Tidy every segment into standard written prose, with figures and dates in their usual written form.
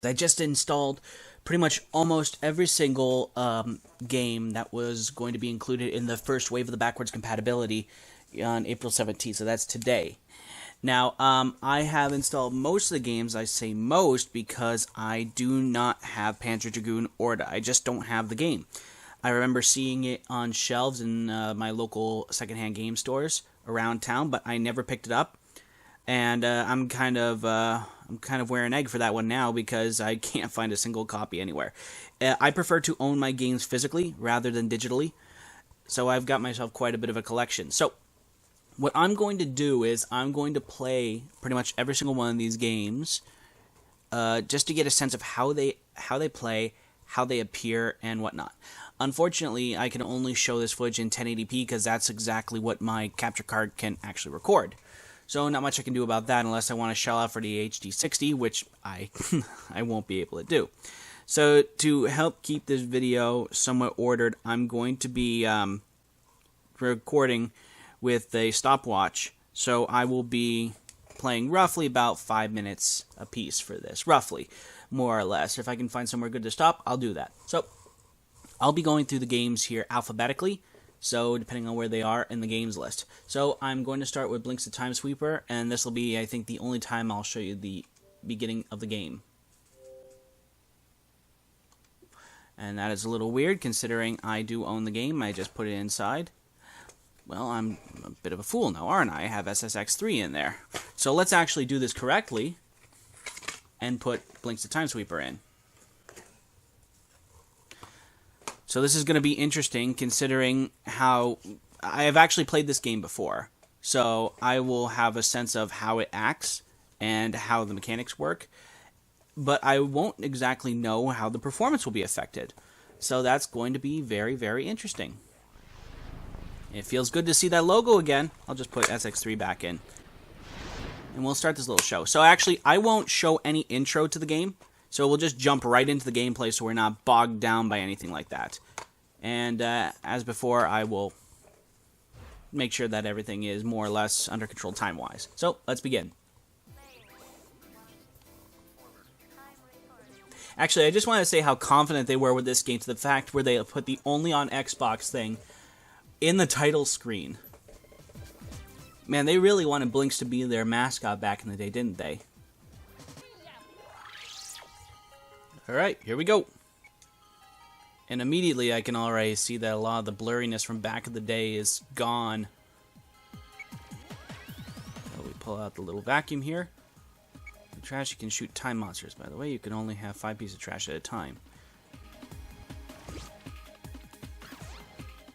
I just installed pretty much almost every single game that was going to be included in the first wave of the backwards compatibility on April 17th, so that's today. Now, I have installed most of the games. I say most because I do not have Panzer Dragoon Orta. I just don't have the game. I remember seeing it on shelves in my local secondhand game stores around town, but I never picked it up. And I'm kind of wearing an egg for that one now because I can't find a single copy anywhere. I prefer to own my games physically rather than digitally, so I've got myself quite a bit of a collection. So what I'm going to do is I'm going to play pretty much every single one of these games just to get a sense of how they play, how they appear, and whatnot. Unfortunately, I can only show this footage in 1080p because that's exactly what my capture card can actually record. So not much I can do about that unless I want to shell out for the HD60, which I won't be able to do. So to help keep this video somewhat ordered, I'm going to be recording with a stopwatch. So I will be playing roughly about 5 minutes a piece for this, roughly, more or less. If I can find somewhere good to stop, I'll do that. So I'll be going through the games here alphabetically, so depending on where they are in the games list. So I'm going to start with Blinx the Time Sweeper, and this will be, I think, the only time I'll show you the beginning of the game. And that is a little weird, considering I do own the game. I just put it inside. Well, I'm a bit of a fool now, aren't I? I have SSX3 in there. So let's actually do this correctly and put Blinx the Time Sweeper in. So this is going to be interesting considering how I have actually played this game before. So I will have a sense of how it acts and how the mechanics work. But I won't exactly know how the performance will be affected. So that's going to be very, very interesting. It feels good to see that logo again. I'll just put SX3 back in. And we'll start this little show. So actually, I won't show any intro to the game. So we'll just jump right into the gameplay so we're not bogged down by anything like that. And as before, I will make sure that everything is more or less under control time-wise. So let's begin. Actually, I just want to say how confident they were with this game to the fact where they put the only on Xbox thing in the title screen. Man, they really wanted Blinx to be their mascot back in the day, didn't they? Alright, here we go. And immediately I can already see that a lot of the blurriness from back in the day is gone. So we pull out the little vacuum here. The trash, you can shoot time monsters, by the way. You can only have 5 pieces of trash at a time.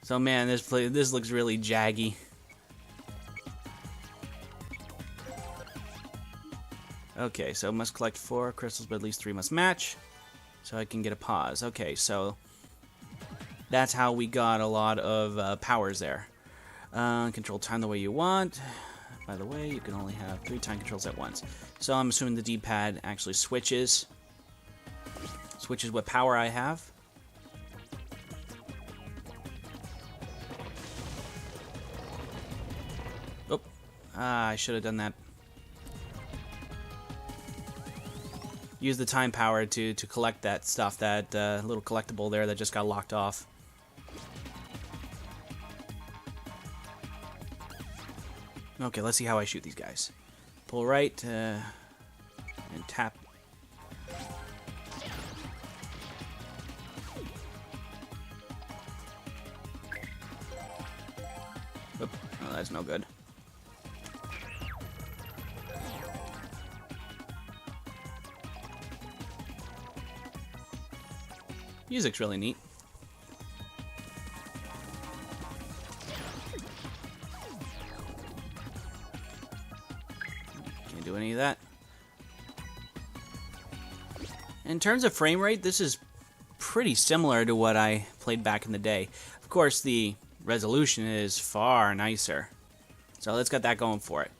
So man, this looks really jaggy. Okay, so must collect 4 crystals, but at least 3 must match. So I can get a pause. Okay, so that's how we got a lot of powers there. Control time the way you want. By the way, you can only have 3 time controls at once. So I'm assuming the D-pad actually switches what power I have. Oh, I should have done that. Use the time power to collect that stuff, that little collectible there that just got locked off. Okay, let's see how I shoot these guys. Pull right, and tap. Oop, oh, that's no good. Music's really neat. Can't do any of that. In terms of frame rate, this is pretty similar to what I played back in the day. Of course, the resolution is far nicer. So let's get that going for it.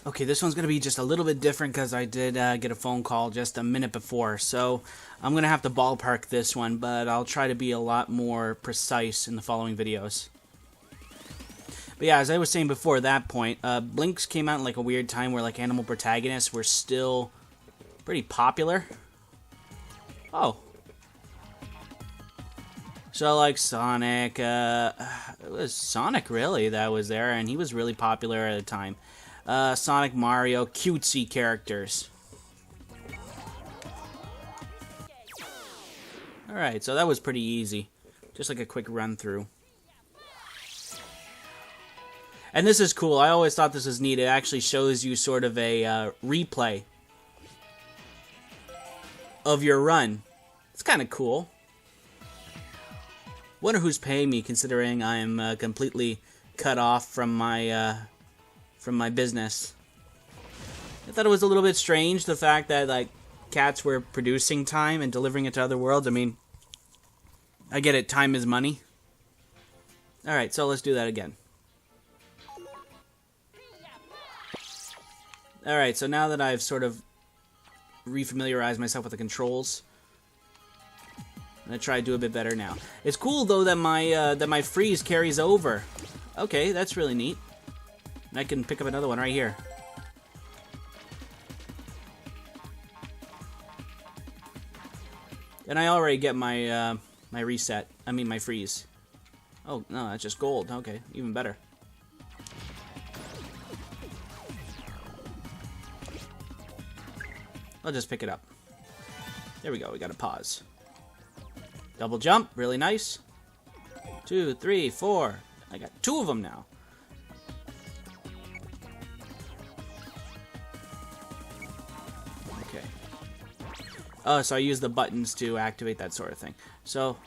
Okay, this one's going to be just a little bit different because I did get a phone call just a minute before. So I'm going to have to ballpark this one, but I'll try to be a lot more precise in the following videos. But yeah, as I was saying before that point, Blinx came out in like a weird time where like animal protagonists were still pretty popular. Oh. So, like, Sonic, it was Sonic, really, that was there, and he was really popular at the time. Sonic, Mario, cutesy characters. Alright, so that was pretty easy. Just like a quick run-through. And this is cool. I always thought this was neat. It actually shows you sort of a replay of your run. It's kind of cool. Wonder who's paying me, considering I'm completely cut off from my business. I thought it was a little bit strange, the fact that, like, cats were producing time and delivering it to other worlds. I mean, I get it, time is money. Alright, so let's do that again. Alright, so now that I've sort of refamiliarized myself with the controls, I'm gonna try to do a bit better now. It's cool though that my freeze carries over. Okay, that's really neat. And I can pick up another one right here. And I already get my my reset. I mean my freeze. Oh no, that's just gold. Okay, even better. I'll just pick it up. There we go. We got a pause. Double jump, really nice. 2, 3, 4. I got 2 of them now. Okay. Oh, so I use the buttons to activate that sort of thing. So,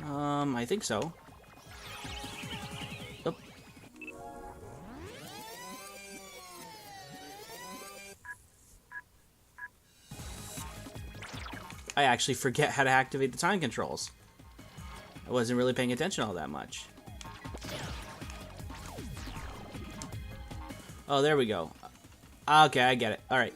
I think so. Oop. I actually forget how to activate the time controls. I wasn't really paying attention all that much. Oh, there we go. Okay, I get it. Alright.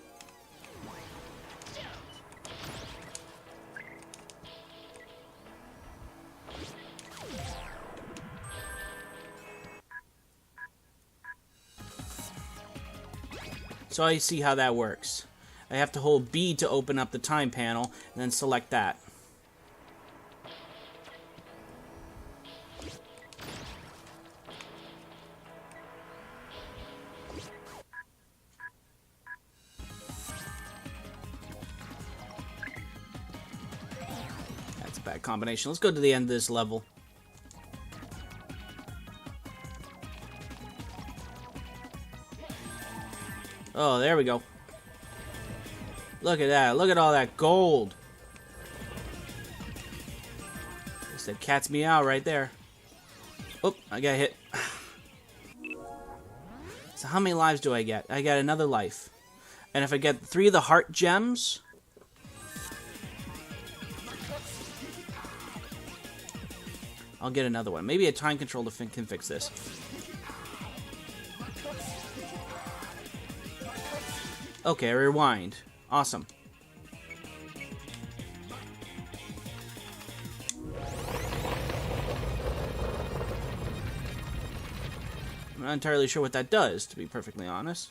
So I see how that works. I have to hold B to open up the time panel, and then select that. That's a bad combination. Let's go to the end of this level. Oh, there we go. Look at that. Look at all that gold. I said cat's meow right there. Oh, I got hit. So how many lives do I get? I get another life. And if I get 3 of the heart gems, I'll get another one. Maybe a time controller can fix this. Okay, rewind. Awesome. I'm not entirely sure what that does, to be perfectly honest.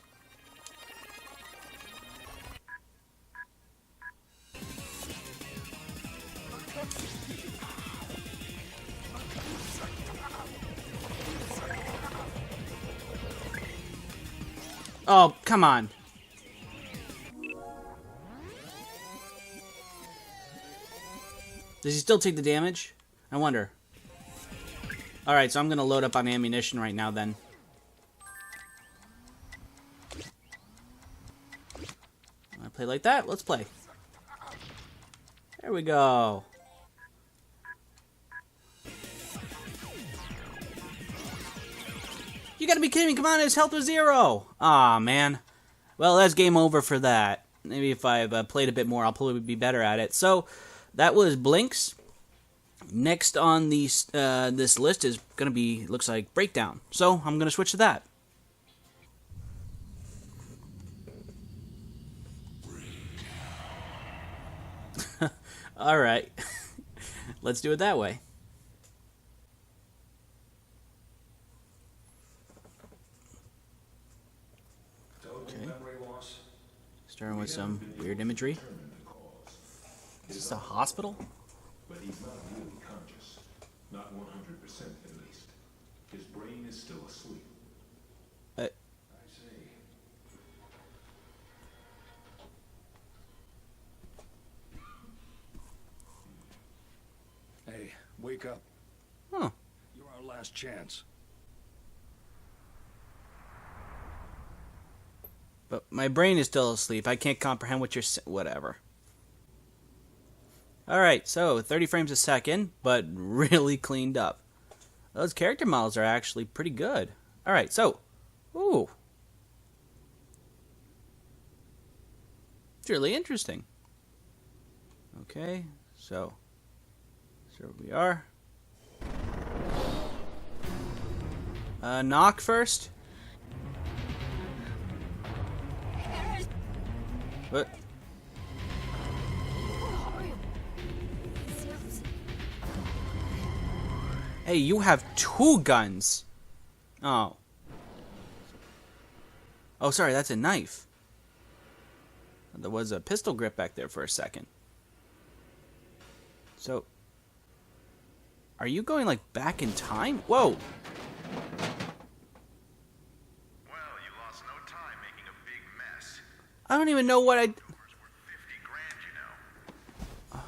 Oh, come on. Does he still take the damage? I wonder. Alright, so I'm going to load up on ammunition right now then. Want to play like that? Let's play. There we go. You gotta be kidding me. Come on, his health was 0. Aw, man. Well, that's game over for that. Maybe if I've played a bit more, I'll probably be better at it. So, that was Blinx. Next on these, this list is going to be, looks like, Breakdown. So, I'm going to switch to that. Alright. Let's do it that way. Okay. Starting with some weird imagery. Is this a hospital? But he's not really conscious. Not 100% at least. His brain is still asleep. I see. Hey, wake up. Huh. You're our last chance. But my brain is still asleep. I can't comprehend what you're whatever. Alright, so 30 frames a second, but really cleaned up. Those character models are actually pretty good. Alright, so. Ooh. It's really interesting. Okay, so. Here we are. Knock first. What? Hey, you have 2 guns. Oh. Oh, sorry, that's a knife. There was a pistol grip back there for a second. So, are you going, like, back in time? Whoa! Well, you lost no time making a big mess. I don't even know what I... Worth 50 grand, you know.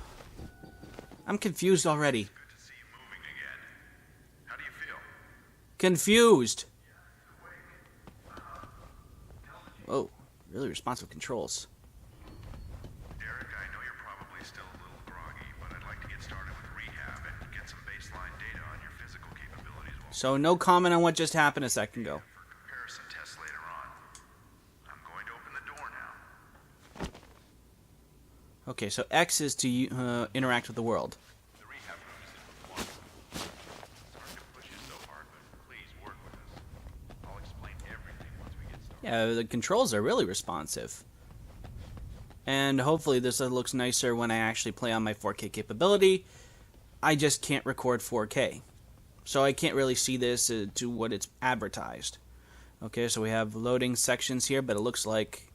I'm confused already. Good to see you moving again. How do you feel? Confused. Oh, really responsive controls. Derek, I know you're probably still a little groggy, but I'd like to get started with rehab and get some baseline data on your physical capabilities. So no comment on what just happened a second ago. For comparison tests later on. I'm going to open the door now. Okay, so X is to interact with the world. The rehab room is in one. Sorry to push you so hard, but please work with us. I'll explain everything once we get started. Yeah, the controls are really responsive. And hopefully this looks nicer when I actually play on my 4K capability. I just can't record 4K. So I can't really see this to what it's advertised. Okay, so we have loading sections here, but it looks like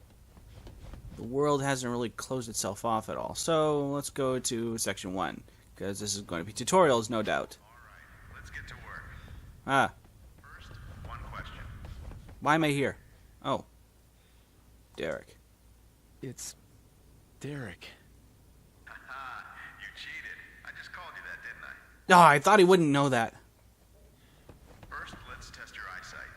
the world hasn't really closed itself off at all. So let's go to section 1, because this is going to be tutorials, no doubt. Alright, let's get to work. Ah, First, one question. why am I here? Oh, Derek. It's Derek. Haha, you cheated. I just called you that, didn't I? Oh, I thought he wouldn't know that. First, let's test your eyesight.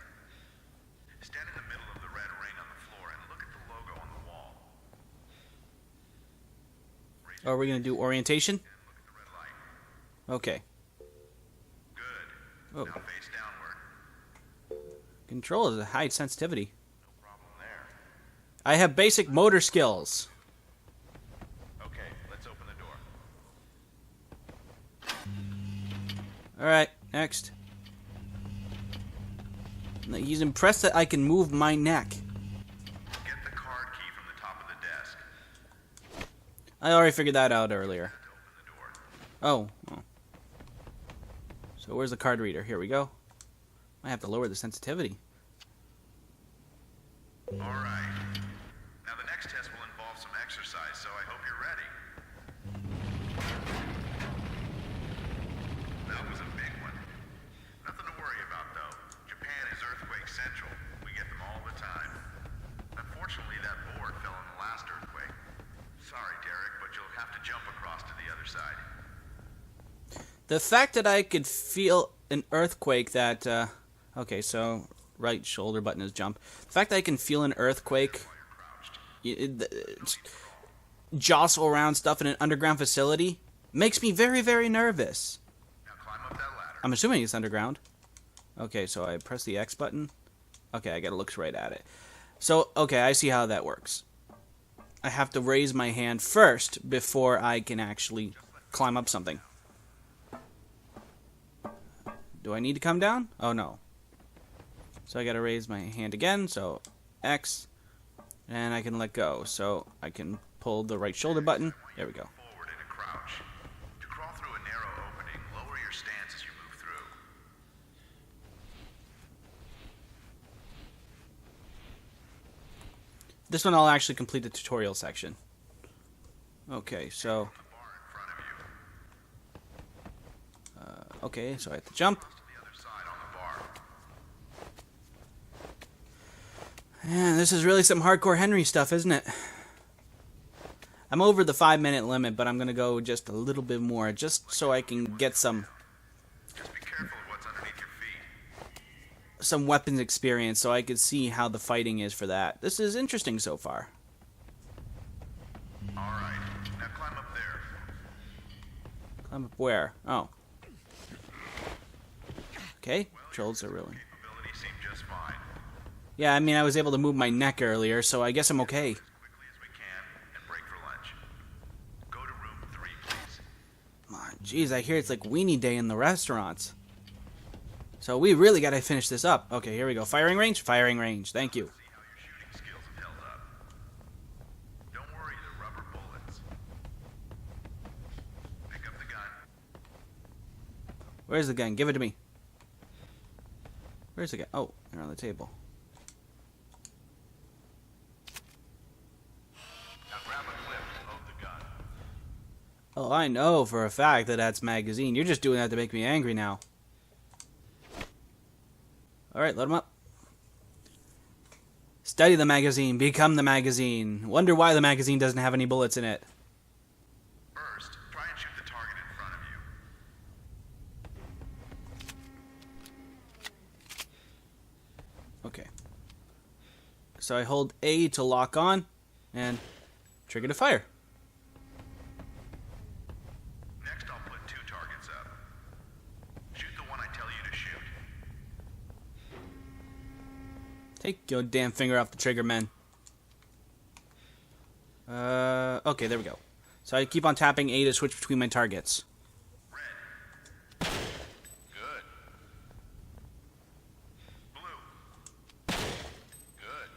Stand in the middle of the red ring on the floor and look at the logo on the wall. Raise Are we going to do orientation? and look at the red light. Okay. Good. Oh. Now face downward. Control is a high sensitivity. No problem there. I have basic motor skills. Okay, let's open the door. Alright, next. He's impressed that I can move my neck. Get the card key from the top of the desk. I already figured that out earlier. To open the door. Oh. So where's the card reader? Here we go. I have to lower the sensitivity. Alright. Now the next test will involve some exercise, so I hope you're ready. That was a big one. Nothing to worry about, though. Japan is earthquake central. We get them all the time. Unfortunately, that board fell in the last earthquake. Sorry, Derek, but you'll have to jump across to the other side. The fact that I could feel an earthquake that... okay, so right shoulder button is jump. The fact that I can feel an earthquake... jostle around stuff in an underground facility makes me very, very nervous. Now climb up that ladder. I'm assuming it's underground. Okay, so I press the X button. Okay, I gotta look right at it. So, okay, I see how that works. I have to raise my hand first before I can actually climb up something. Do I need to come down? Oh, no. So I gotta raise my hand again, so X, and I can let go. So I can pull the right shoulder button. There we go. Forward in a crouch. To crawl through a narrow opening, lower your stance as you move through. This one I'll actually complete the tutorial section. Okay, so... okay, so I have to jump. Yeah, this is really some hardcore Henry stuff, isn't it? I'm over the 5-minute limit, but I'm going to go just a little bit more, just so I can get some... Just be careful of what's underneath your feet. some weapons experience, so I could see how the fighting is for that. This is interesting so far. Alright, now climb up there. Climb up where? Oh. Okay, controls are really... Capability seemed just fine. Yeah, I mean, I was able to move my neck earlier, so I guess I'm okay. As quickly as we can and break for lunch. Go to room 3, please. Jeez, I hear it's like weenie day in the restaurants. So we really gotta finish this up. Okay, here we go. Firing range? Firing range. Thank you. See how your shooting skills have held up. Don't worry, they're rubber bullets. Pick up the gun. Where's the gun? Give it to me. Where's the gun? Oh, they're on the table. Now grab a clip and load the gun. Oh, I know for a fact that that's magazine. You're just doing that to make me angry now. Alright, load them up. Study the magazine. Become the magazine. Wonder why the magazine doesn't have any bullets in it. First, try and shoot the target in front of you. Okay. So I hold A to lock on and trigger to fire. Next, I'll put 2 targets up. Shoot the one I tell you to shoot. Take your damn finger off the trigger, man. Okay, there we go. So I keep on tapping A to switch between my targets. Red. Good. Blue. Good.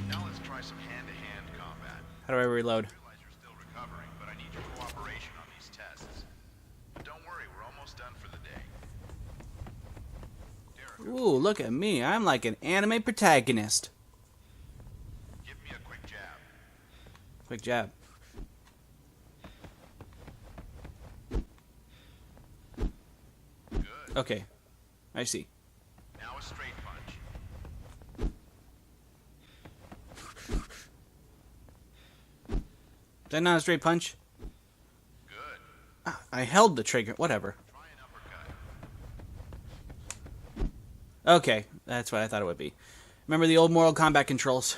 Now let's try some hand-to-hand combat. How do I reload? I realize you're still recovering, but I need your cooperation on these tests. But don't worry, we're almost done for the day. Derek, Ooh, look at me. I'm like an anime protagonist. give me a quick jab. Quick jab. Good. Okay. I see. Now a straight punch. Is that not a straight punch? Good. Ah, I held the trigger. Whatever. Try an uppercut. Okay, that's what I thought it would be. Remember the old Mortal Kombat controls?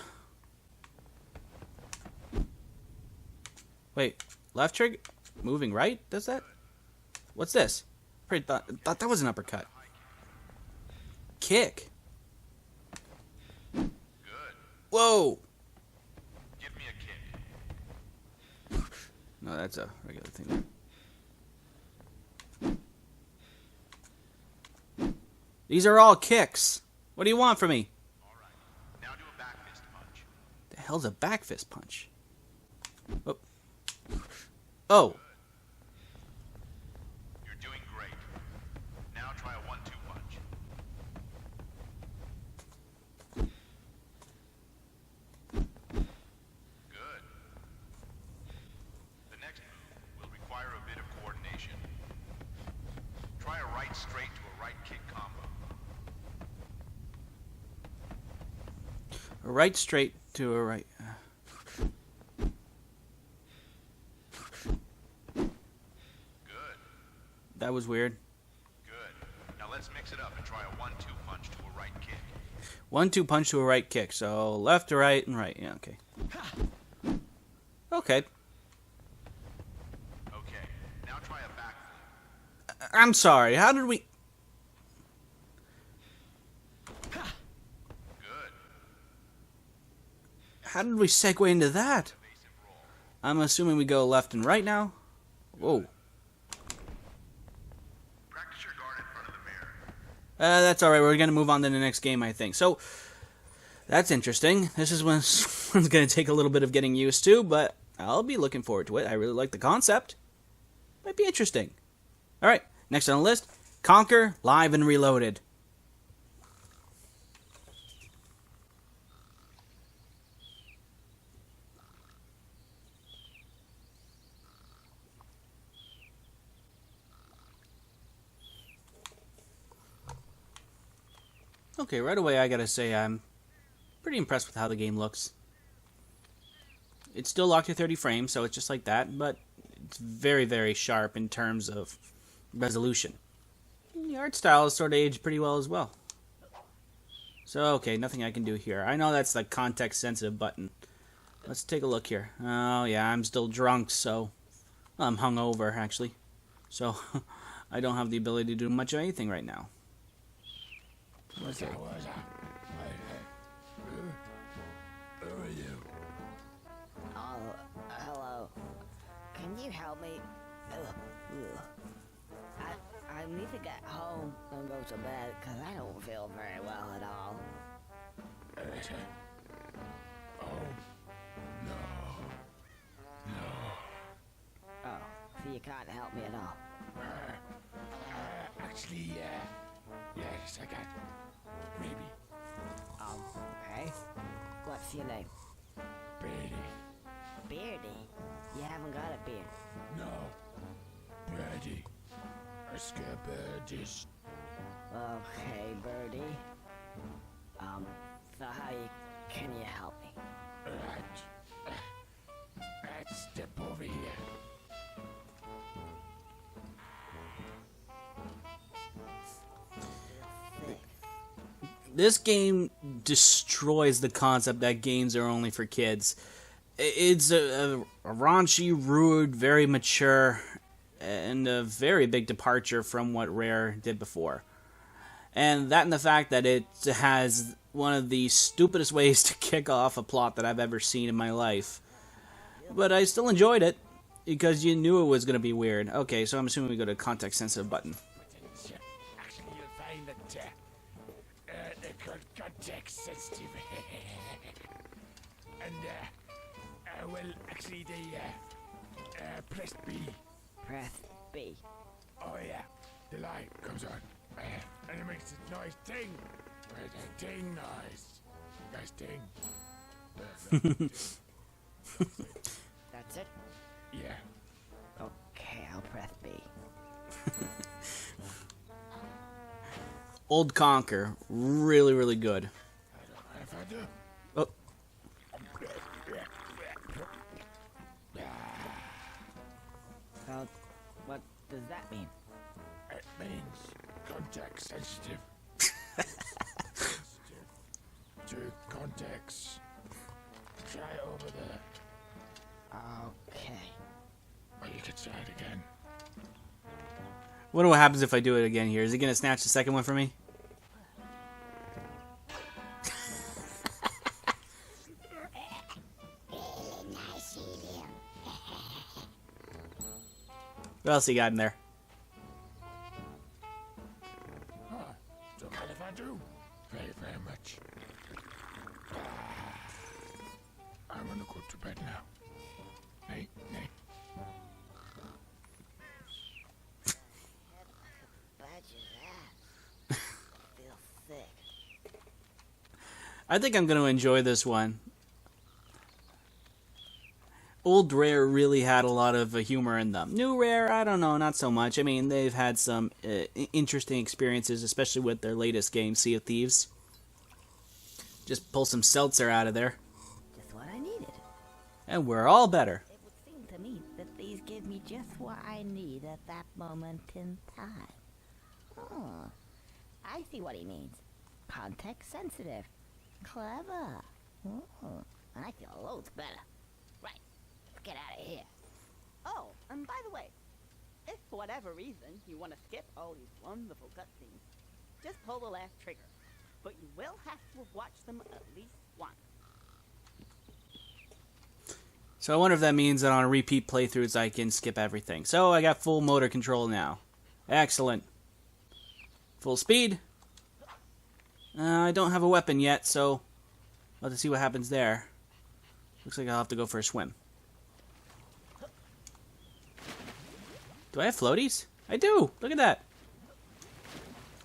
Wait, left trigger? Moving right? Does that? What's this? Pretty thought that was an uppercut. Kick. Good. Whoa! Give me a kick. No, that's a regular thing. These are all kicks. What do you want from me? All right. Now do a back fist punch. The hell's a back fist punch? Oh. Oh. You're doing great. Now try a 1-2 punch. Good. The next move will require a bit of coordination. Try a right straight to a right kick combo. A right straight to a right. Good. That was weird. Good. Now let's mix it up and try a 1-2 punch to a right kick. 1-2 punch to a right kick. So left to right and right. Yeah, okay. Okay. Okay. Now try a back flip. I'm sorry. How did we... Good. How did we segue into that? Evasive roll. I'm assuming we go left and right now. Whoa. Practice your guard in front of the mirror. That's alright. We're going to move on to the next game, I think. So, that's interesting. This is one's going to take a little bit of getting used to, but I'll be looking forward to it. I really like the concept. Might be interesting. Alright, next on the list, Conker, Live and Reloaded. Okay, right away I gotta say I'm pretty impressed with how the game looks. It's still locked to 30 frames, so it's just like that, but it's very, very sharp in terms of resolution. The art style is sort of aged pretty well as well. So, okay, nothing I can do here. I know that's the context-sensitive button. Let's take a look here. Oh, yeah, I'm still drunk, so... Well, I'm hungover, actually. So, I don't have the ability to do much of anything right now. Okay. Who are you? Oh, hello. Can you help me? I need to get home and go to bed because I don't feel very well at all. Oh, so you can't help me at all? Actually, yes, I got maybe. Okay. What's your name? Beardy. Beardy? You haven't got a beard. No. Birdie. I scare birdies. Okay, Birdie. So can you help me? Right. Let's step over here. This game destroys the concept that games are only for kids. It's a raunchy, rude, very mature, and a very big departure from what Rare did before. And that and the fact that it has one of the stupidest ways to kick off a plot that I've ever seen in my life. But I still enjoyed it, because you knew it was going to be weird. Okay, so I'm assuming we go to context-sensitive button. Actually, you'll find that they're called context sensitive. And, well, actually, they, press B. Press B. Oh, yeah. The light comes on. And it makes a noise ting. A ting noise. Guys, ting. That's it? Yeah. Okay, I'll press B. Old Conker, really, really good. I don't mind if I do. Oh, What does that mean? It means context sensitive. To context. Try over there. Okay. Or you could try it again. what happens if I do it again here? Is he going to snatch the second one from me? What else he got in there? Don't mind if I do. Very, very much. I'm gonna go to bed now. Nay. Bad you feel sick. I think I'm going to enjoy this one. Old Rare really had a lot of humor in them. New Rare, I don't know, not so much. I mean, they've had some interesting experiences, especially with their latest game, Sea of Thieves. Just pull some seltzer out of there, Just what I needed. and we're all better. It would seem to me that these give me just what I need at that moment in time. Oh, I see what he means. Context sensitive. Clever. Oh, and I feel loads better. Right. Let's get out of here. Oh, and by the way, if for whatever reason you want to skip all these wonderful cutscenes, just pull the left trigger. But you will have to watch them at least once. So I wonder if that means that on repeat playthroughs I can skip everything. So I got full motor control now. Excellent. Full speed. I don't have a weapon yet, so I'll have to see what happens there. Looks like I'll have to go for a swim. Do I have floaties? I do! Look at that!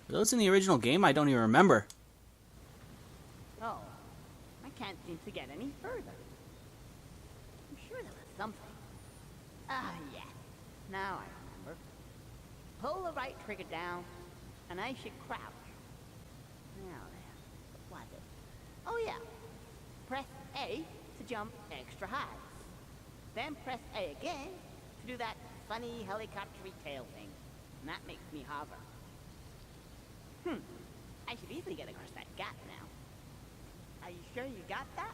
Were those in the original game? I don't even remember. Oh, I can't seem to get any further. I'm sure there was something. Ah, yes. Now I remember. Pull the right trigger down, and I should crouch. Now then. Oh yeah. Press A to jump extra high. Then press A again to do that funny helicopter tail thing. And that makes me hover. I should easily get across that gap now. Are you sure you got that?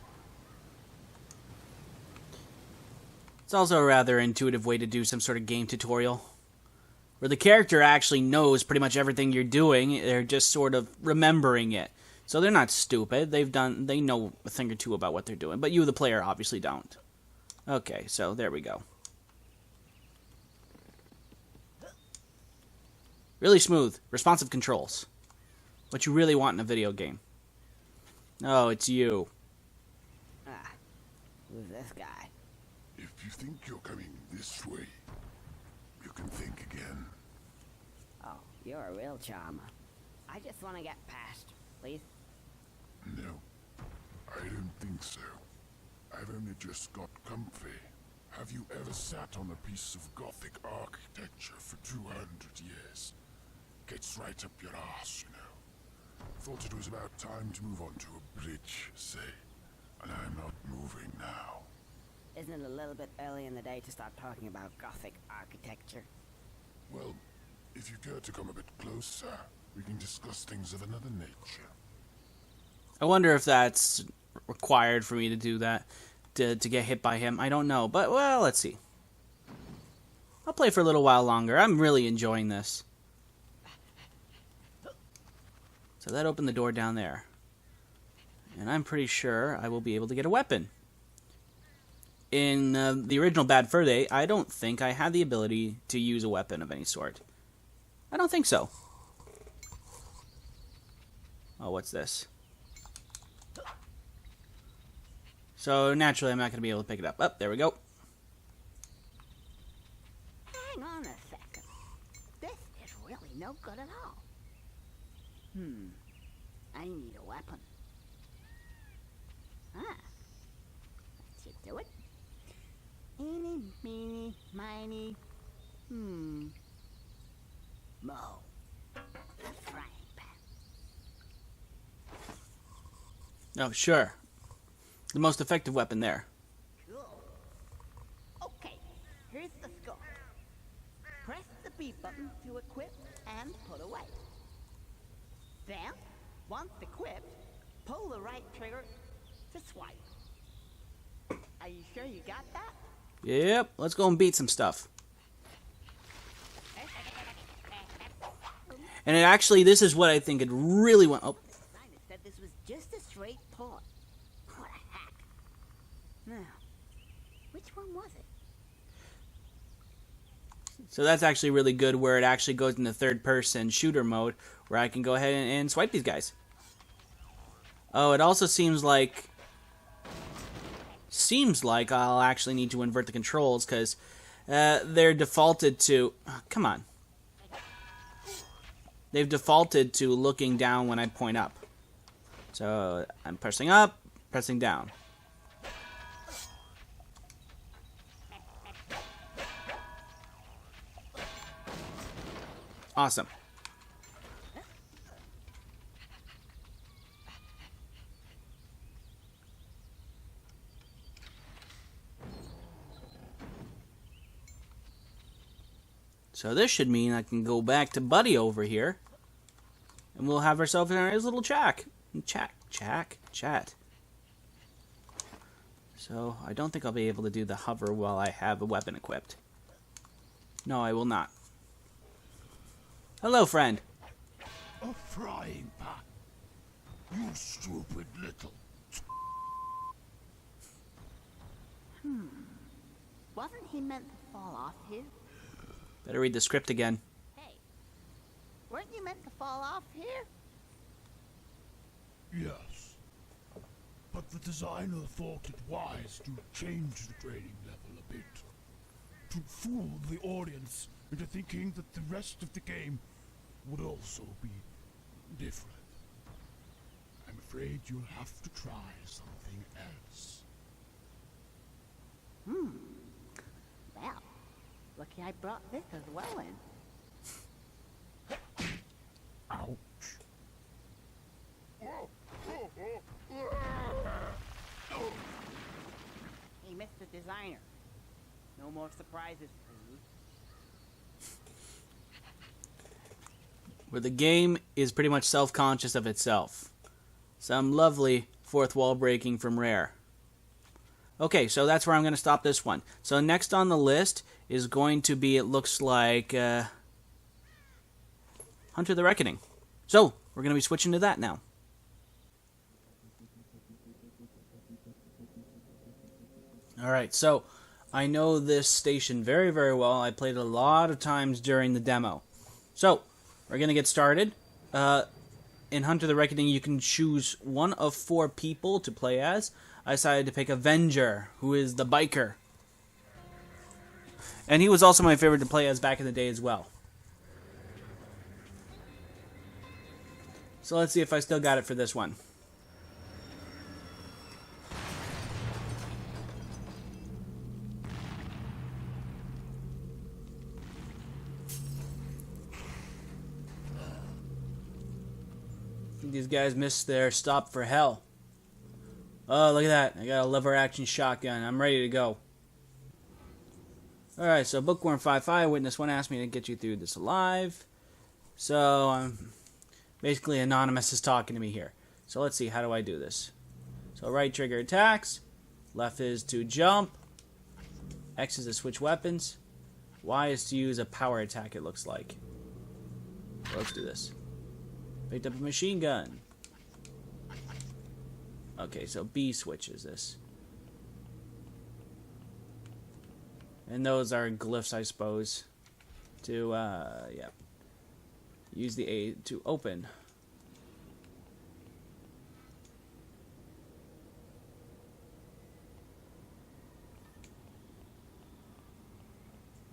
It's also a rather intuitive way to do some sort of game tutorial, where the character actually knows pretty much everything you're doing. They're just sort of remembering it. So they're not stupid. They know a thing or two about what they're doing. But you, the player, obviously don't. Okay, so there we go. Really smooth, responsive controls. What you really want in a video game. Oh, it's you. Who's this guy? If you think you're coming this way, you can think again. Oh, you're a real charmer. I just want to get past, please. No, I don't think so. I've only just got comfy. Have you ever sat on a piece of Gothic architecture for 200 years? Gets right up your ass, you know. Thought it was about time to move on to a bridge, say. And I'm not moving now. Isn't it a little bit early in the day to start talking about Gothic architecture? Well, if you care to come a bit closer, we can discuss things of another nature. I wonder if that's required for me to do that, to get hit by him. I don't know, but, well, let's see. I'll play for a little while longer. I'm really enjoying this. So that opened the door down there. And I'm pretty sure I will be able to get a weapon. In the original Bad Fur Day, I don't think I had the ability to use a weapon of any sort. I don't think so. Oh, what's this? So naturally I'm not going to be able to pick it up. Oh, there we go. Hang on a second. This is really no good at all. I need a weapon. That should do it. Eeny, meeny, miny. Mo. A frying pan. Oh, sure. The most effective weapon there. Cool. Okay, here's the score. Press the B button to equip and put away. Then, once equipped, pull the right trigger to swipe. Are you sure you got that? Yep, let's go and beat some stuff. And this is what I think it really went. Oh. Simon said this was just a straight port. What a hack. Now, which one was it? So that's actually really good, where it actually goes into third-person shooter mode, where I can go ahead and swipe these guys. Oh, it also seems like I'll actually need to invert the controls, because they're defaulted to... Oh, come on. They've defaulted to looking down when I point up. So I'm pressing up, pressing down. Awesome. So this should mean I can go back to Buddy over here, and we'll have ourselves a nice little chat. So I don't think I'll be able to do the hover while I have a weapon equipped. No, I will not. Hello, friend. A frying pan. You stupid little... Wasn't he meant to fall off here? Better read the script again. Hey, weren't you meant to fall off here? Yes. But the designer thought it wise to change the training level a bit. To fool the audience into thinking that the rest of the game would also be different. I'm afraid you'll have to try something else. Well, lucky I brought this as well in. Ouch. designer. No more surprises, please. Where the game is pretty much self-conscious of itself. Some lovely fourth wall breaking from Rare. Okay, so that's where I'm going to stop this one. So next on the list is going to be, it looks like, Hunter the Reckoning. So, we're going to be switching to that now. Alright, so I know this station very, very well. I played a lot of times during the demo. So, we're going to get started. In Hunter the Reckoning, you can choose one of 4 people to play as. I decided to pick Avenger, who is the biker. And he was also my favorite to play as back in the day as well. So let's see if I still got it for this one. I think these guys missed their stop for hell. Oh, look at that. I got a lever action shotgun. I'm ready to go. Alright, so Bookworm 55, Witness 1 asked me to get you through this alive. So, basically Anonymous is talking to me here. So let's see, how do I do this? So right trigger attacks. Left is to jump. X is to switch weapons. Y is to use a power attack, it looks like. So let's do this. Picked up a machine gun. Okay, so B switches this. And those are glyphs, I suppose. To, yeah. Use the A to open.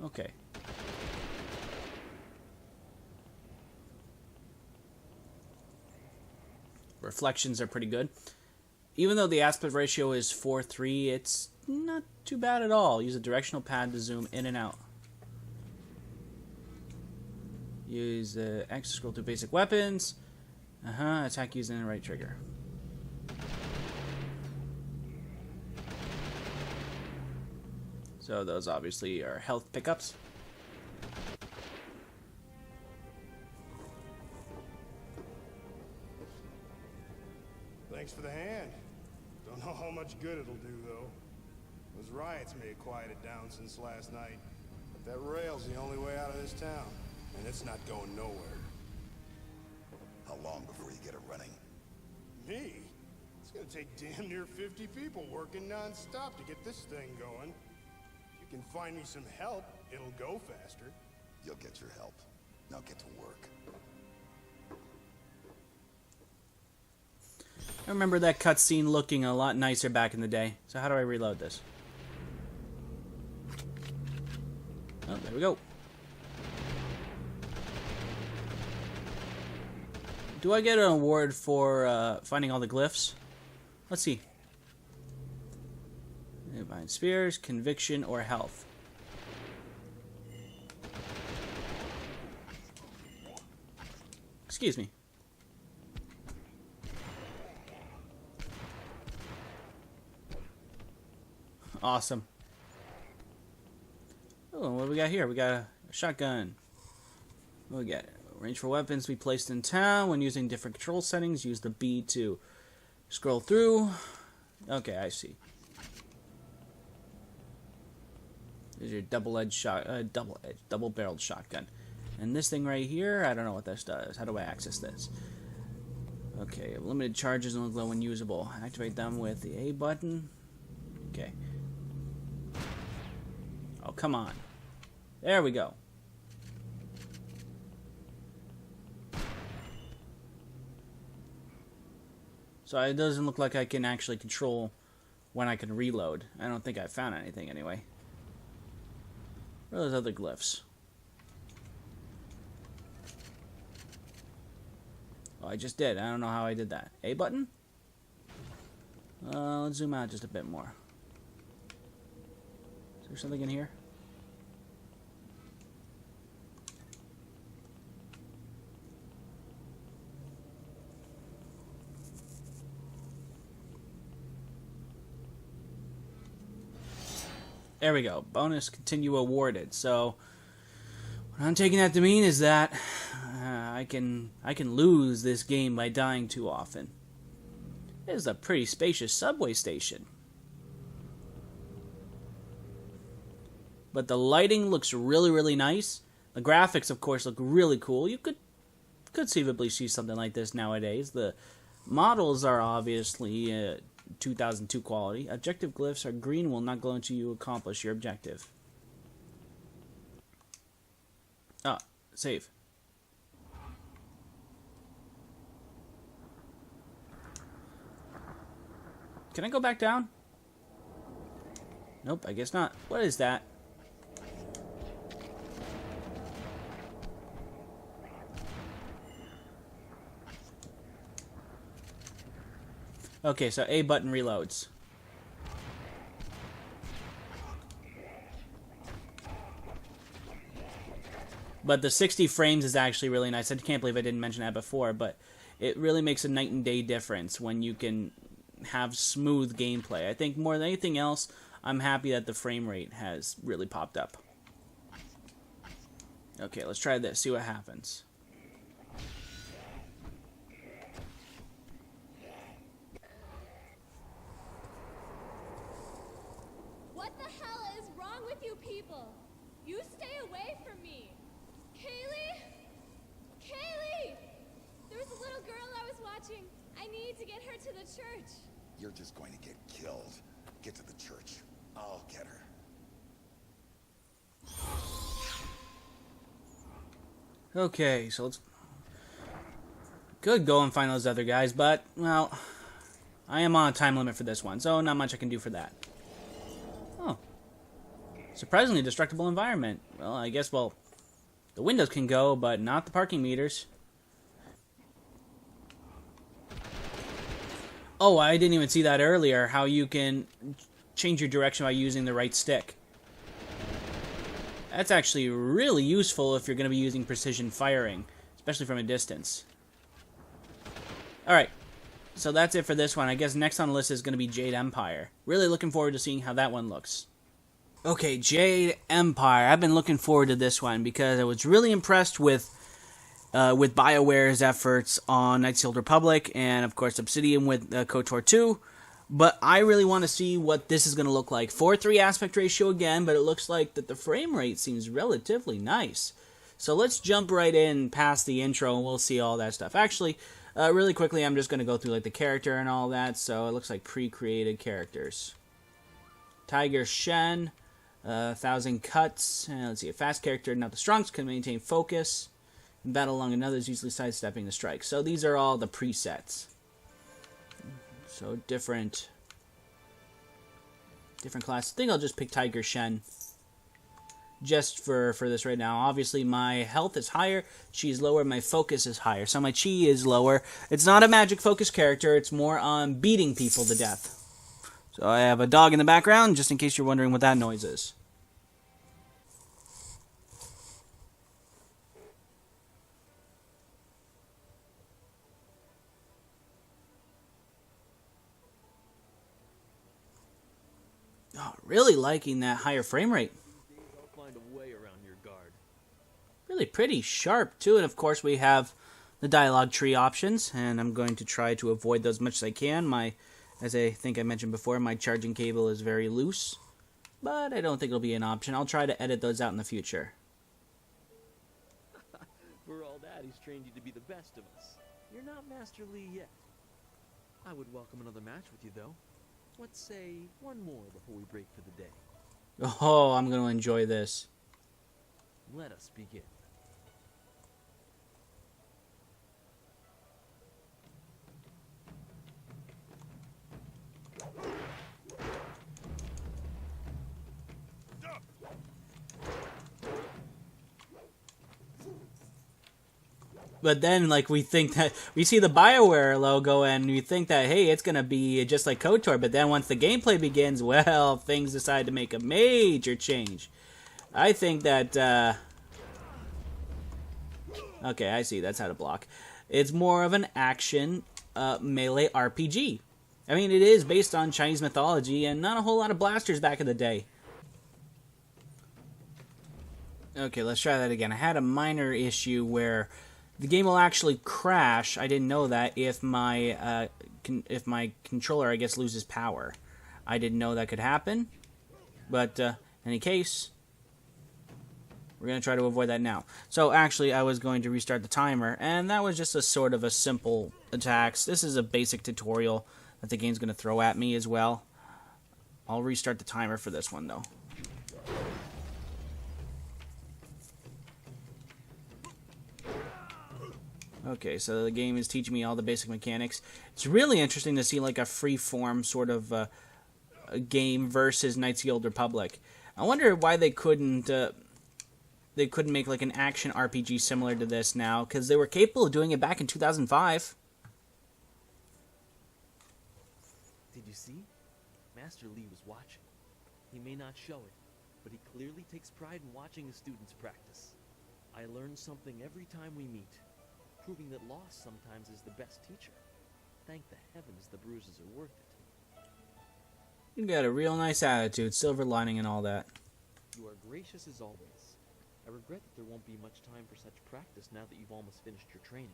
Okay. Reflections are pretty good. Even though the aspect ratio is 4:3, it's not too bad at all. Use a directional pad to zoom in and out. Use X to scroll through basic weapons. Attack using the right trigger. So those obviously are health pickups. Thanks for the hand. Don't know how much good it'll do, though. Those riots may have quieted down since last night, but that rail's the only way out of this town, and it's not going nowhere. How long before you get it running? Me? It's gonna take damn near 50 people working non-stop to get this thing going. If you can find me some help, it'll go faster. You'll get your help. Now get to work. I remember that cutscene looking a lot nicer back in the day. So how do I reload this? Oh, there we go. Do I get an award for finding all the glyphs? Let's see. Divine Spears, Conviction, or Health. Excuse me. Awesome. Oh, what do we got here? We got a shotgun. What do we got? Range for weapons to be placed in town. When using different control settings, use the B to scroll through. Okay, I see. There's your double-barreled shotgun. And this thing right here, I don't know what this does. How do I access this? Okay, limited charges and glow when usable. Activate them with the A button. Okay. Oh, come on. There we go. So it doesn't look like I can actually control when I can reload. I don't think I found anything anyway. Where are those other glyphs? Oh, I just did. I don't know how I did that. A button? Let's zoom out just a bit more. Is there something in here? There we go. Bonus continue awarded. So what I'm taking that to mean is that I can lose this game by dying too often. This is a pretty spacious subway station. But the lighting looks really, really nice. The graphics, of course, look really cool. You could conceivably see something like this nowadays. The models are obviously 2002 quality. Objective glyphs are green, will not glow until you accomplish your objective. Ah, save. Can I go back down? Nope, I guess not. What is that? Okay, so A button reloads. But the 60 frames is actually really nice. I can't believe I didn't mention that before, but it really makes a night and day difference when you can have smooth gameplay. I think more than anything else, I'm happy that the frame rate has really popped up. Okay, let's try this, see what happens. What the hell is wrong with you people? You stay away from me. Kaylee? Kaylee! There was a little girl I was watching. I need to get her to the church. You're just going to get killed. Get to the church. I'll get her. Okay, so let's... Could go and find those other guys, but, well, I am on a time limit for this one, so not much I can do for that. Oh. Surprisingly destructible environment. Well, I guess, well, the windows can go, but not the parking meters. Oh, I didn't even see that earlier, how you can change your direction by using the right stick. That's actually really useful if you're going to be using precision firing, especially from a distance. Alright, so that's it for this one. I guess next on the list is going to be Jade Empire. Really looking forward to seeing how that one looks. Okay, Jade Empire. I've been looking forward to this one because I was really impressed with BioWare's efforts on Knights of the Old Republic, and of course Obsidian with KOTOR 2. But I really want to see what this is going to look like. 4:3 aspect ratio again, but it looks like that the frame rate seems relatively nice. So let's jump right in past the intro and we'll see all that stuff. Actually, really quickly, I'm just going to go through like the character and all that. So it looks like pre-created characters. Tiger Shen, 1,000 cuts. Let's see, a fast character, not the strongest, can maintain focus. In battle along another's usually sidestepping the strike. So these are all the presets. So different classes. I think I'll just pick Tiger Shen just for this right now. Obviously my health is higher, she's lower, my focus is higher, so my chi is lower. It's not a magic focus character, it's more on beating people to death. So I have a dog in the background, just in case you're wondering what that noise is. Oh, really liking that higher frame rate. Really pretty sharp too, and of course we have the dialogue tree options, and I'm going to try to avoid those as much as I can. As I think I mentioned before, my charging cable is very loose, but I don't think it'll be an option. I'll try to edit those out in the future. For all that, he's trained you to be the best of us. You're not Master Lee yet. I would welcome another match with you, though. Let's say one more before we break for the day. Oh, I'm going to enjoy this. Let us begin. But then, like, we think that we see the BioWare logo and we think that, hey, it's going to be just like KOTOR. But then once the gameplay begins, well, things decide to make a major change. I think that, okay, I see. That's how to block. It's more of an action melee RPG. I mean, it is based on Chinese mythology and not a whole lot of blasters back in the day. Okay, let's try that again. I had a minor issue where the game will actually crash. I didn't know that if my controller, I guess, loses power. I didn't know that could happen. But in any case, we're going to try to avoid that now. So actually, I was going to restart the timer, and that was just a sort of a simple attacks. This is a basic tutorial that the game's going to throw at me as well. I'll restart the timer for this one, though. Okay, so the game is teaching me all the basic mechanics. It's really interesting to see like a free-form sort of a game versus Knights of the Old Republic. I wonder why they couldn't make like an action RPG similar to this now, because they were capable of doing it back in 2005. Did you see? Master Lee was watching. He may not show it, but he clearly takes pride in watching his students practice. I learn something every time we meet, proving that loss sometimes is the best teacher. Thank the heavens the bruises are worth it. You got a real nice attitude, silver lining and all that. You are gracious as always. I regret that there won't be much time for such practice now that you've almost finished your training.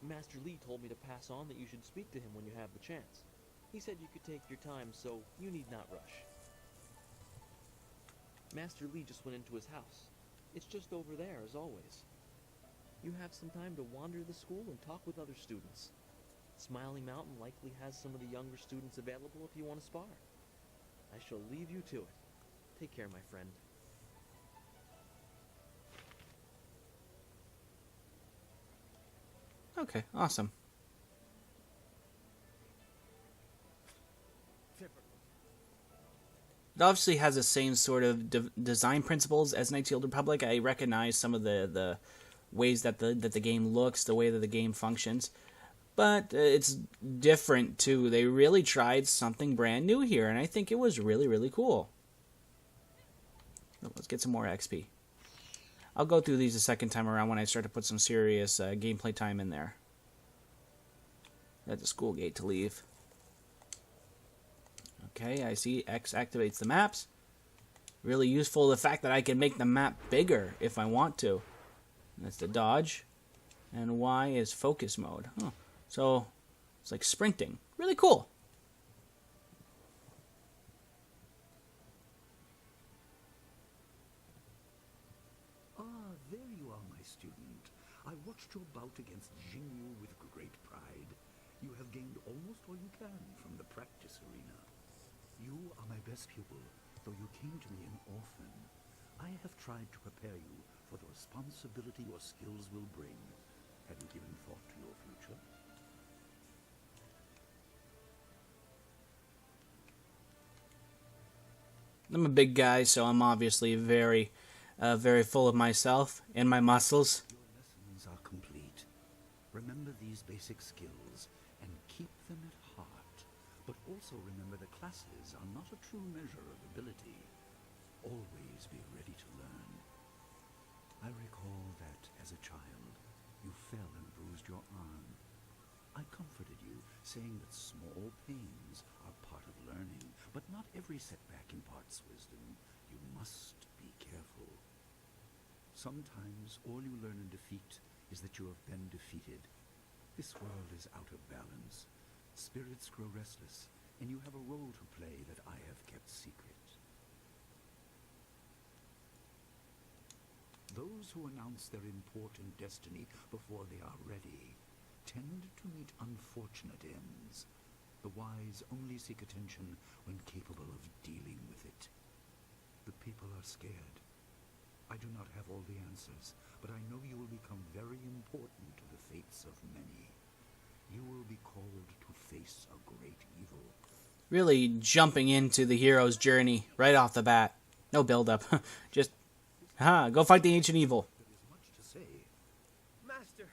Master Lee told me to pass on that you should speak to him when you have the chance. He said you could take your time, so you need not rush. Master Lee just went into his house. It's just over there, as always. You have some time to wander the school and talk with other students. Smiling Mountain likely has some of the younger students available if you want to spar. I shall leave you to it. Take care, my friend. Okay, awesome. It obviously has the same sort of design principles as Knights of the Old Republic. I recognize some of the ways that the game looks, the way that the game functions. But it's different, too. They really tried something brand new here, and I think it was really, really cool. Let's get some more XP. I'll go through these a second time around when I start to put some serious gameplay time in there. At the school gate to leave. Okay, I see X activates the maps. Really useful, the fact that I can make the map bigger if I want to. That's the dodge. And Y is focus mode. Huh. So, it's like sprinting. Really cool. Ah, there you are, my student. I watched your bout against Jingyu with great pride. You have gained almost all you can from the practice arena. You are my best pupil, though you came to me an orphan. I have tried to prepare you for the responsibility your skills will bring. Have you given thought to your future? I'm a big guy, so I'm obviously very full of myself and my muscles. Your lessons are complete. Remember these basic skills and keep them at heart. But also remember that classes are not a true measure of ability. Always be ready to learn. I recall that, as a child, you fell and bruised your arm. I comforted you, saying that small pains are part of learning, but not every setback imparts wisdom. You must be careful. Sometimes all you learn in defeat is that you have been defeated. This world is out of balance. Spirits grow restless, and you have a role to play that I have kept secret. Those who announce their important destiny before they are ready tend to meet unfortunate ends. The wise only seek attention when capable of dealing with it. The people are scared. I do not have all the answers, but I know you will become very important to the fates of many. You will be called to face a great evil. Really jumping into the hero's journey right off the bat. No build-up. Just, go fight the ancient evil. There is much to say. Master,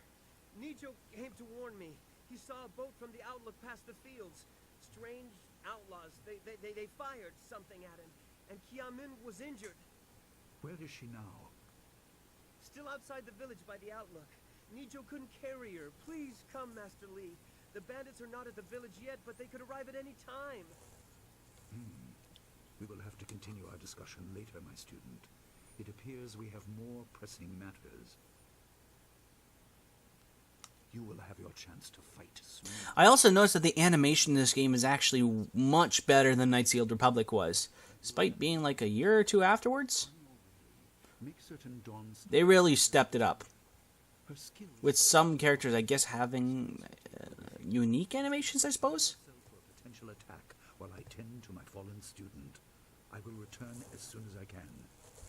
Nijo came to warn me. He saw a boat from the outlook past the fields. Strange outlaws. They fired something at him, and Kiamin was injured. Where is she now? Still outside the village by the outlook. Nijo couldn't carry her. Please come, Master Lee. The bandits are not at the village yet, but they could arrive at any time. We will have to continue our discussion later, my student. It appears we have more pressing matters. You will have your chance to fight soon. I also noticed that the animation in this game is actually much better than Knights of the Old Republic was, despite being like a year or two afterwards. Make certain Dawn's They really stepped it up. her skills With some characters, I guess, having unique animations, I suppose? for a potential attack while I tend to my fallen student. I will return as soon as I can.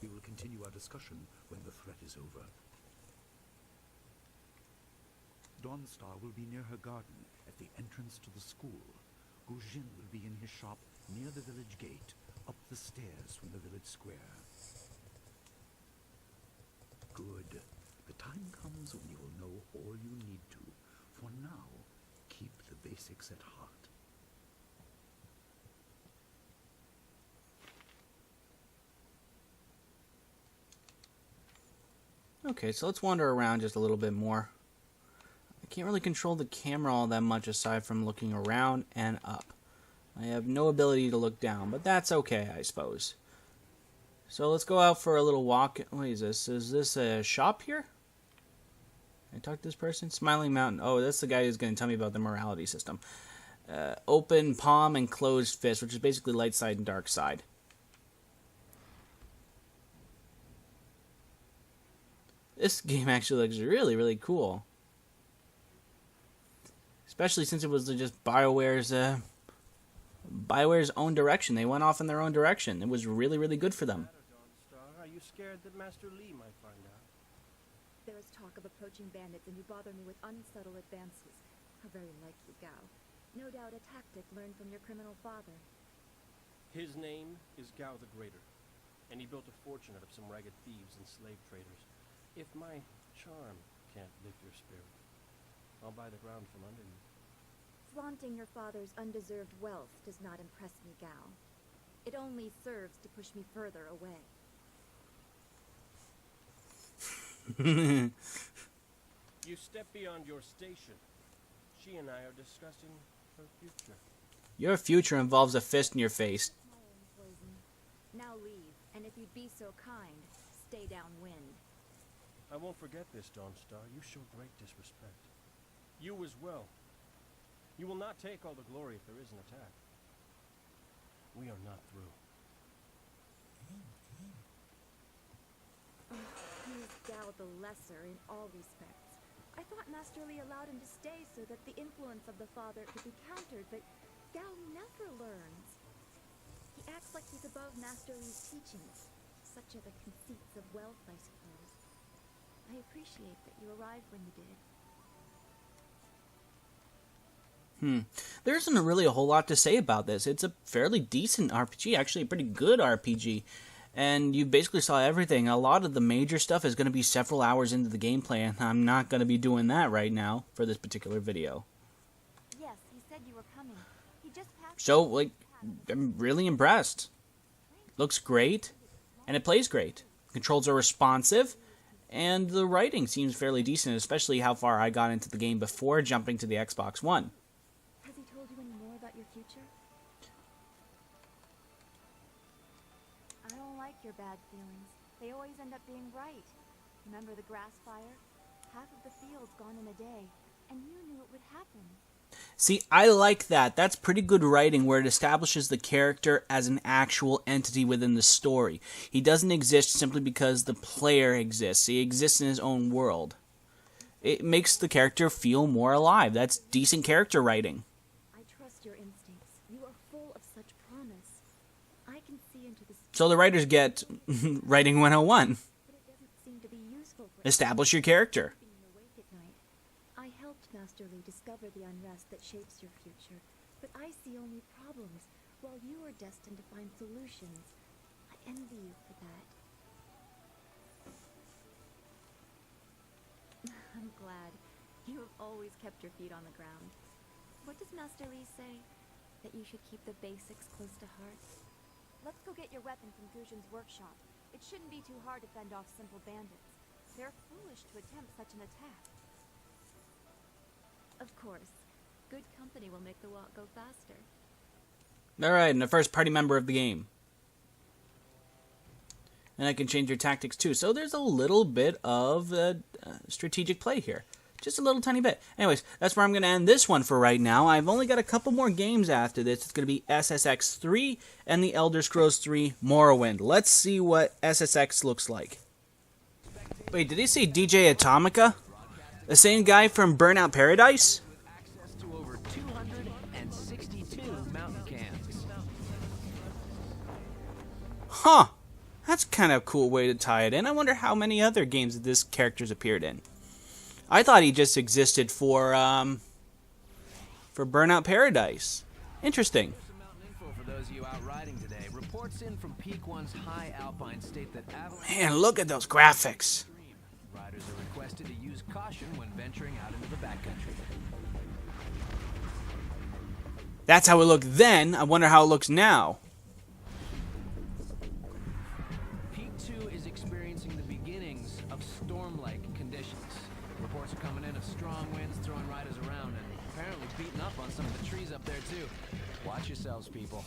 We will continue our discussion when the threat is over. Dawnstar will be near her garden at the entrance to the school. Gujin will be in his shop near the village gate, up the stairs from the village square. Good. The time comes when you will know all you need to. For now, keep the basics at heart. Okay, so let's wander around just a little bit more. I can't really control the camera all that much aside from looking around and up. I have no ability to look down, but that's okay, I suppose. So let's go out for a little walk. What is this? Is this a shop here? Can I talk to this person? Smiling Mountain. Oh, that's the guy who's going to tell me about the morality system. Open palm and closed fist, which is basically light side and dark side. This game actually looks really, really cool. Especially since it was just BioWare's own direction. They went off in their own direction. It was really, really good for them. Are you scared that Master Lee might find out? There is talk of approaching bandits, and you bother me with unsubtle advances. How very like you, Gao. No doubt a tactic learned from your criminal father. His name is Gao the Greater, and he built a fortune out of some ragged thieves and slave traders. If my charm can't lift your spirit, I'll buy the ground from under you. Flaunting your father's undeserved wealth does not impress me, Gao. It only serves to push me further away. You step beyond your station. She and I are discussing her future. Your future involves a fist in your face. My own poison. Now leave, and if you'd be so kind, stay downwind. I won't forget this, Dawnstar. You show great disrespect. You as well. You will not take all the glory if there is an attack. We are not through. He is Gao the Lesser in all respects. I thought Master Lee allowed him to stay so that the influence of the father could be countered, but Gao never learns. He acts like he's above Master Lee's teachings. Such are the conceits of wealth, I suppose. I appreciate that you arrived when you did. There isn't really a whole lot to say about this. It's a fairly decent RPG, actually a pretty good RPG. And you basically saw everything. A lot of the major stuff is going to be several hours into the gameplay, and I'm not going to be doing that right now for this particular video. Yes, he said you were coming. He just passed. So, like, I'm really impressed. Looks great, and it plays great. Controls are responsive, and the writing seems fairly decent, especially how far I got into the game before jumping to the Xbox One. Has he told you any more about your future? I don't like your bad feelings. They always end up being right. Remember the grass fire? Half of the field's gone in a day, and you knew it would happen. See, I like that. That's pretty good writing where it establishes the character as an actual entity within the story. He doesn't exist simply because the player exists. He exists in his own world. It makes the character feel more alive. That's decent character writing. I trust your instincts. You are full of such promise. I can see into the So the writers get Writing 101. but it doesn't seem to be useful for Establish your character. being awake at night. I helped Master Lee discover the unrest that shapes your future, but I see only problems, while you are destined to find solutions. I envy you for that. I'm glad. You have always kept your feet on the ground. What does Master Lee say? That you should keep the basics close to heart? Let's go get your weapon from Gujin's workshop. It shouldn't be too hard to fend off simple bandits. They're foolish to attempt such an attack. Of course. Good company will make the walk go faster. Alright, and the first party member of the game. and I can change your tactics too. So there's a little bit of strategic play here. Just a little tiny bit. Anyways, that's where I'm going to end this one for right now. I've only got a couple more games after this. It's going to be SSX 3 and the Elder Scrolls 3 Morrowind. Let's see what SSX looks like. Wait, did he say DJ Atomica? The same guy from Burnout Paradise? Access to over 262 mountain cans. Huh. That's kind of a cool way to tie it in. I wonder how many other games this character's appeared in. I thought he just existed for Burnout Paradise. Interesting. Some mountain info for those of you out riding today. Reports in from Peak 1's high alpine state that avalanche... Man, look at those graphics. Riders are requested to use caution when venturing out into the backcountry. That's how it looked then. I wonder how it looks now. Peak 2 is experiencing the beginnings of storm-like conditions. Reports are coming in of strong winds throwing riders around and apparently beating up on some of the trees up there too. Watch yourselves, people.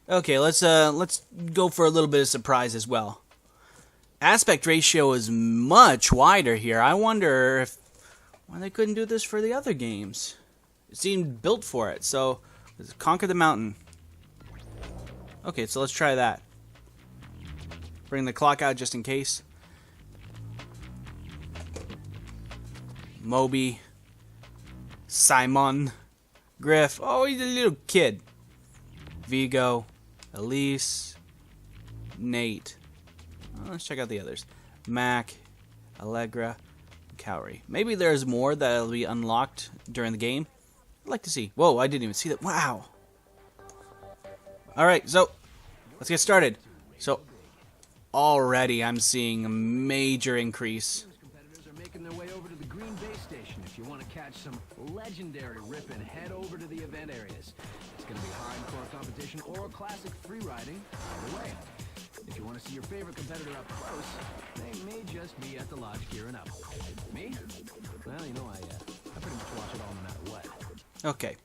Okay, let's go for a little bit of surprise as well. Aspect ratio is much wider here. I wonder why they couldn't do this for the other games. It seemed built for it. So, let's conquer the mountain. Okay, so let's try that. Bring the clock out just in case. Moby, Simon, Griff. Oh, he's a little kid. Vigo, Elise, Nate. Oh, let's check out the others. Mac, Allegra, Cowrie. Maybe there's more that'll be unlocked during the game. I'd like to see. Whoa, I didn't even see that. Wow. Alright, so let's get started. So already I'm seeing a major increase. Competitors are making their way over to the Green Bay Station. If you want to catch some legendary ripping, head over to the event areas. It's going to be hardcore competition or classic free riding. Either way. If you want to see your favorite competitor up close, they may just be at the lodge gearing up. Me? Well, you know, I pretty much watch it all no matter what. Okay.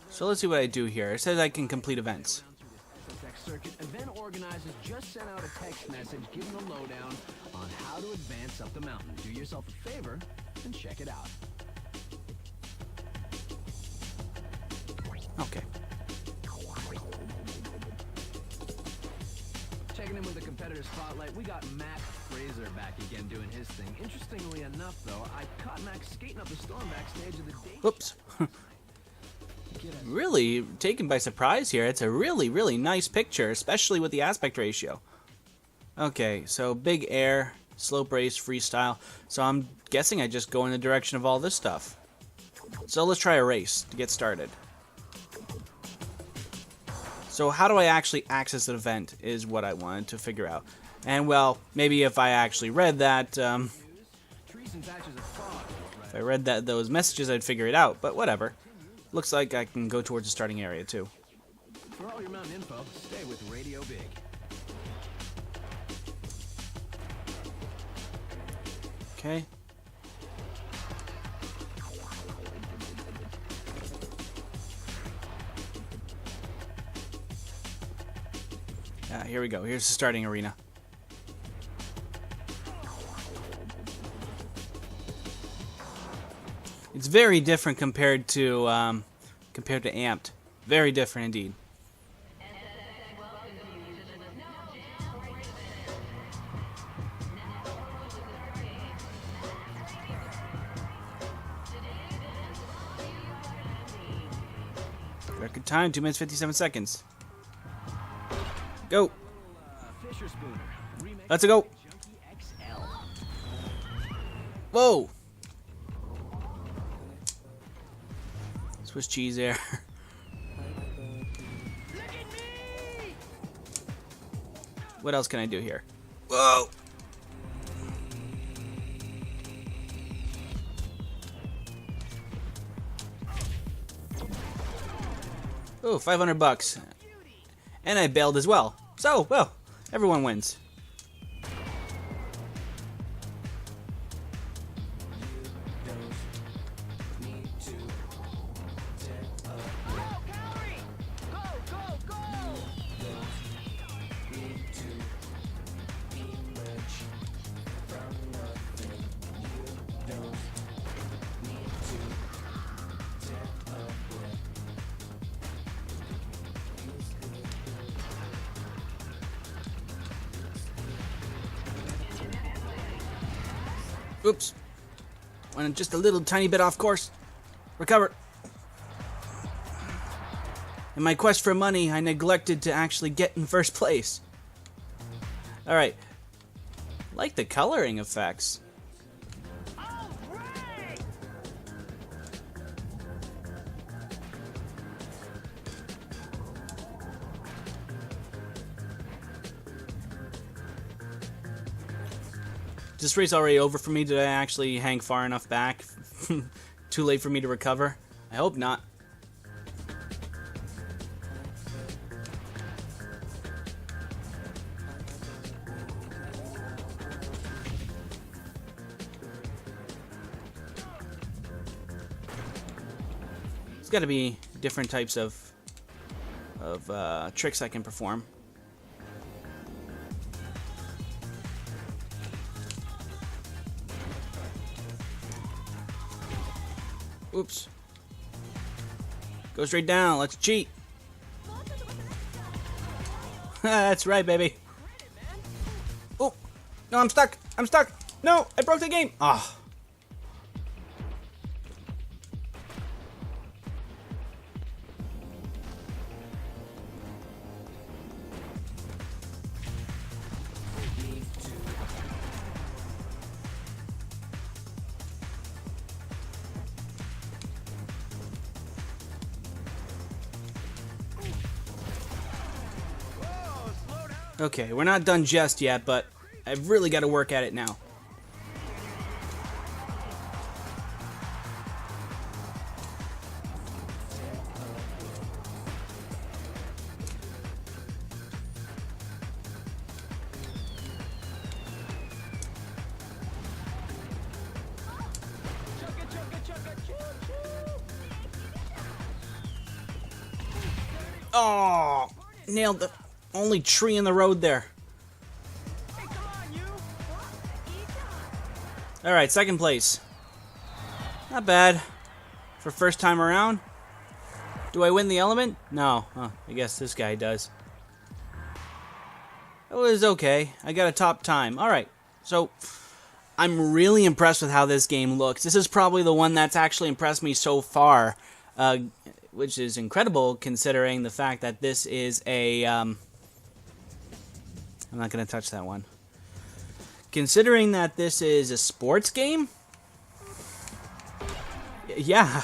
So let's see what I do here. It says I can complete events. Circuit, event organizers just sent out a text message giving the lowdown on how to advance up the mountain. Do yourself a favor and check it out. Okay. Checking in with the competitor spotlight, we got Matt Fraser back again doing his thing. Interestingly enough, though, I caught Max skating up the storm backstage of the day. Whoops. Really taken by surprise here. It's a really, really nice picture, especially with the aspect ratio. Okay, so big air, slope race, freestyle. So I'm guessing I just go in the direction of all this stuff. So let's try a race to get started. So how do I actually access an event is what I wanted to figure out. And well, maybe if I actually read that, if I read those messages, I'd figure it out. But whatever. Looks like I can go towards the starting area too. For all your mountain info, stay with Radio Big. Okay. Here we go. Here's the starting arena. It's very different compared to Amped. Very different indeed. Record time 2 minutes 57 seconds. Go. Let's go. Whoa. Swiss cheese air. What else can I do here? Whoa. Oh, $500. And I bailed as well. So, well, everyone wins. Oops. Went just a little tiny bit off course. Recover. In my quest for money, I neglected to actually get in first place. Alright. Like the coloring effects. Is this race already over for me? Did I actually hang far enough back? Too late for me to recover? I hope not. There's got to be different types of tricks I can perform. Oops. Go straight down. Let's cheat. That's right, baby. Oh, no, I'm stuck. I'm stuck. No, I broke the game. Ah. Okay, we're not done just yet, but I've really got to work at it now. Oh, nailed the only tree in the road there. Alright, second place. Not bad. For first time around. Do I win the element? No. Huh, I guess this guy does. It was okay. I got a top time. Alright, so I'm really impressed with how this game looks. This is probably the one that's actually impressed me so far. Which is incredible considering the fact that this is a... I'm not going to touch that one. Considering that this is a sports game? Yeah.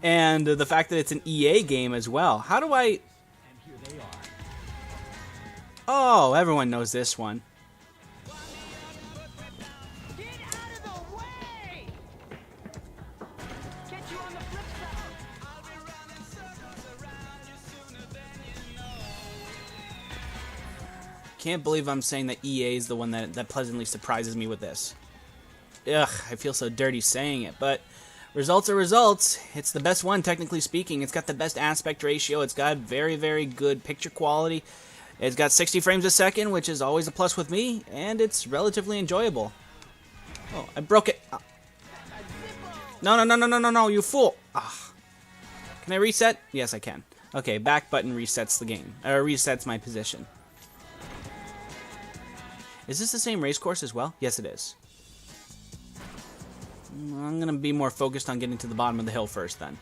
And the fact that it's an EA game as well. How do I... Oh, everyone knows this one. Can't believe I'm saying that EA is the one that pleasantly surprises me with this. Ugh, I feel so dirty saying it, but results are results. It's the best one, technically speaking. It's got the best aspect ratio. It's got very, very good picture quality. It's got 60 frames a second, which is always a plus with me, and it's relatively enjoyable. Oh, I broke it. No, you fool. Ah. Can I reset? Yes, I can. Okay, back button resets the game, or resets my position. Is this the same race course as well? Yes, it is. I'm going to be more focused on getting to the bottom of the hill first, then.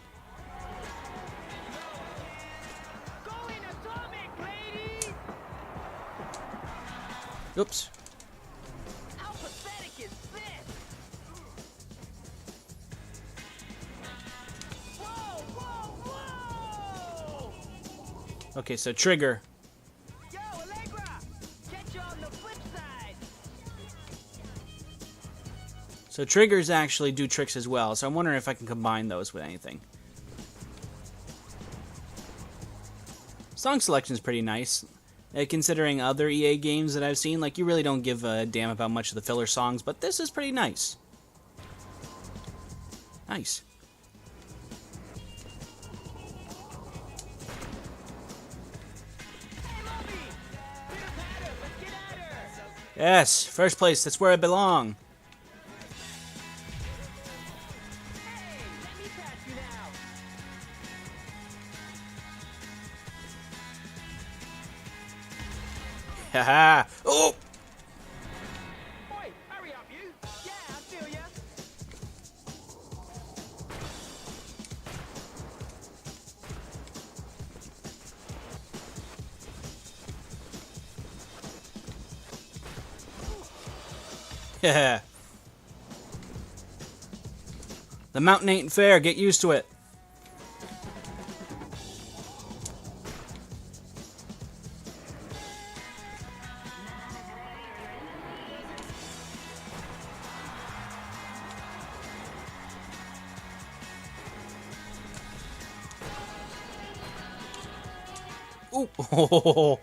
Oops. How pathetic is this? Whoa! Okay, so trigger. So triggers actually do tricks as well, so I'm wondering if I can combine those with anything. Song selection is pretty nice. Considering other EA games that I've seen, like, you really don't give a damn about much of the filler songs, but this is pretty nice. Nice. Yes, first place, that's where I belong. Haha! Oh! Yeah. The mountain ain't fair. Get used to it. Ooh. Oh.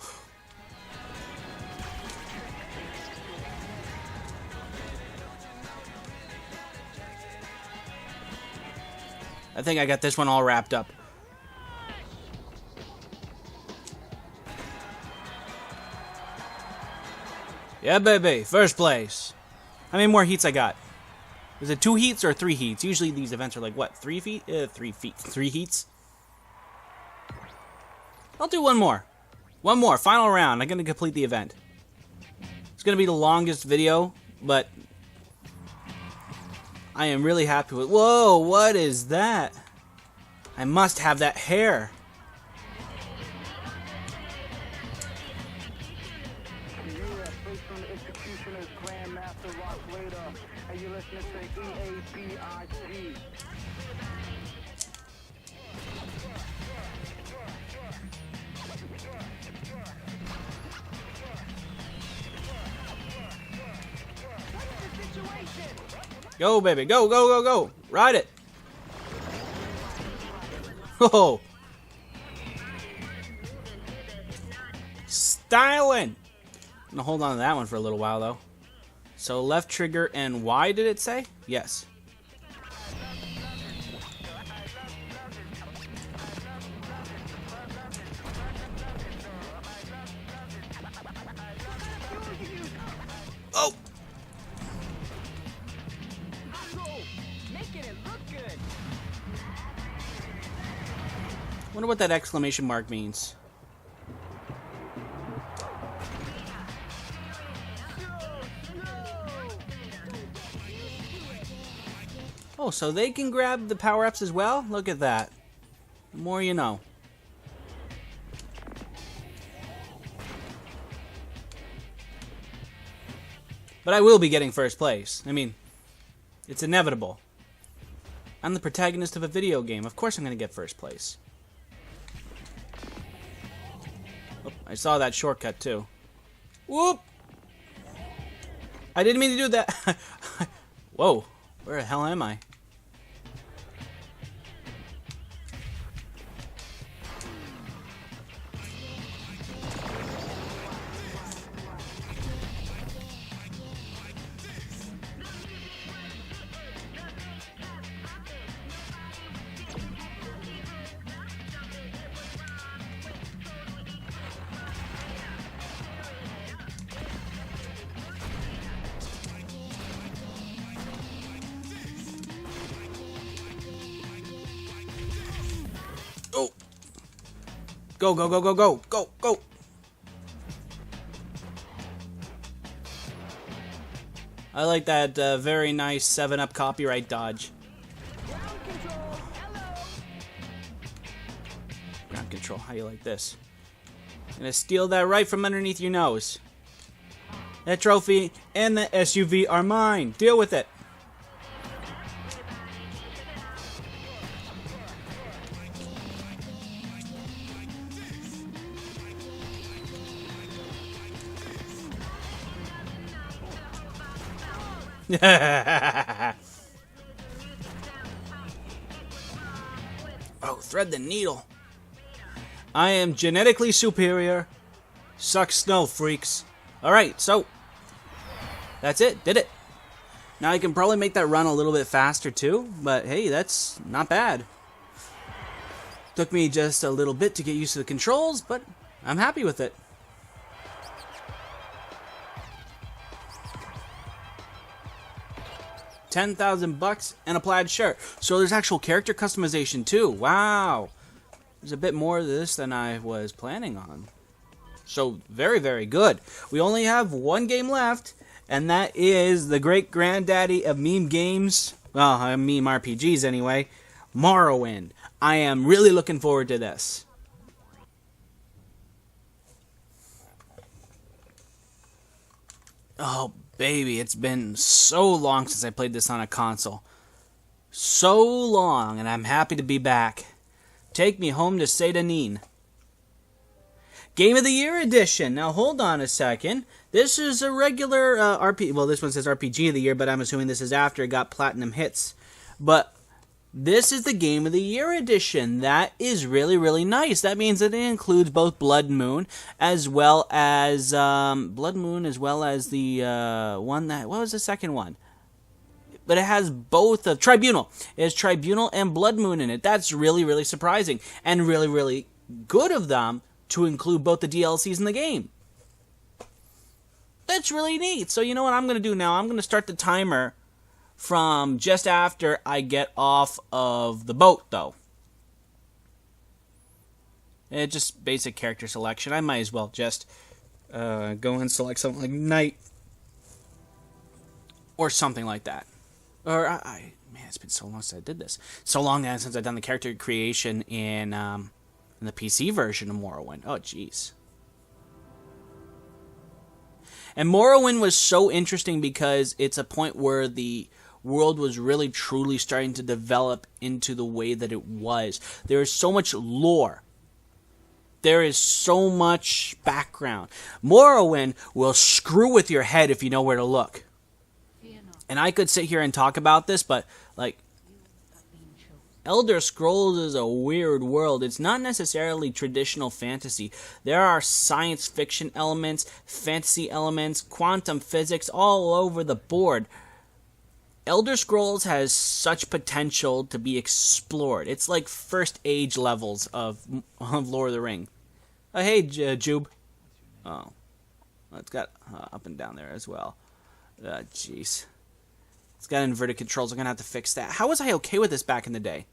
I think I got this one all wrapped up. Yeah, baby. First place. How many more heats I got? Is it 2 heats or 3 heats? Usually these events are like, what, 3 feet? 3 heats? I'll do one more. One more. Final round. I'm going to complete the event. It's going to be the longest video, but I am really happy with... Whoa, what is that? I must have that hair. Go, baby. Go, go, go, go. Ride it. Oh. Styling. I'm gonna hold on to that one for a little while, though. So left trigger and Y, did it say? Yes. Oh. Wonder what that exclamation mark means. Oh, so they can grab the power-ups as well? Look at that. The more you know. But I will be getting first place. I mean, it's inevitable. I'm the protagonist of a video game. Of course I'm going to get first place. Oh, I saw that shortcut too. Whoop! I didn't mean to do that. Whoa, where the hell am I? Oh. Go, go, go, go, go, go, go. I like that very nice 7-Up copyright dodge. Ground control, how you like this? Gonna steal that right from underneath your nose. That trophy and the SUV are mine. Deal with it. Oh, thread the needle. I am genetically superior. Suck snow, freaks. Alright, so that's it. Did it. Now I can probably make that run a little bit faster too, but hey, that's not bad. Took me just a little bit to get used to the controls, but I'm happy with it. $10,000 and a plaid shirt. So there's actual character customization too. Wow. There's a bit more of this than I was planning on. So very, very good. We only have one game left, and that is the great granddaddy of meme games. Well, meme RPGs anyway. Morrowind. I am really looking forward to this. Oh, baby, it's been so long since I played this on a console. So long, and I'm happy to be back. Take me home to Saint Denis. Game of the Year edition. Now, hold on a second. This is a regular RPG. Well, this one says RPG of the Year, but I'm assuming this is after it got platinum hits. But this is the Game of the Year edition. That is really, really nice. That means that it includes both Blood Moon as well as the one that. What was the second one? But it has both of Tribunal. It has Tribunal and Blood Moon in it. That's really, really surprising and really, really good of them to include both the DLCs in the game. That's really neat. So you know what I'm going to do now? I'm going to start the timer from just after I get off of the boat, though. It's just basic character selection. I might as well just go and select something like Knight or something like that. Or man, it's been so long since I did this. So long since I've done the character creation in the PC version of Morrowind. Oh, jeez. And Morrowind was so interesting because it's a point where the world was really truly starting to develop into the way that it was. There is so much lore. There is so much background. Morrowind will screw with your head if you know where to look. And I could sit here and talk about this, but like Elder Scrolls is a weird world. It's not necessarily traditional fantasy. There are science fiction elements, fantasy elements, quantum physics all over the board. Elder Scrolls has such potential to be explored. It's like first age levels of Lord of the Ring. Oh, hey, Jube. Oh, it's got up and down there as well. Jeez. It's got inverted controls. I'm going to have to fix that. How was I okay with this back in the day?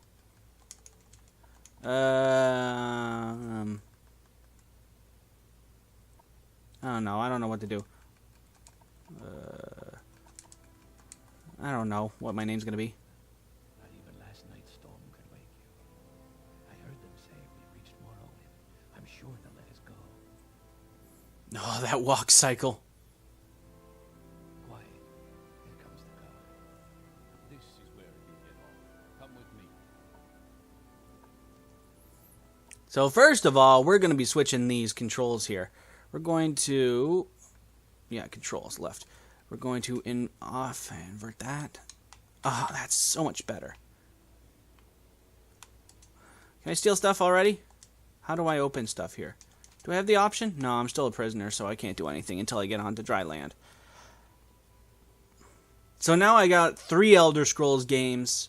I don't know. I don't know what to do. I don't know what my name's going to be. Not even last night's storm could wake you. I heard them say we reached Morrowind. I'm sure they'll let us go. Oh, that walk cycle. So first of all, we're going to be switching these controls here. We're going to, controls left. We're going to invert that. Oh, that's so much better. Can I steal stuff already? How do I open stuff here? Do I have the option? No, I'm still a prisoner, so I can't do anything until I get onto dry land. So now I got 3 Elder Scrolls games,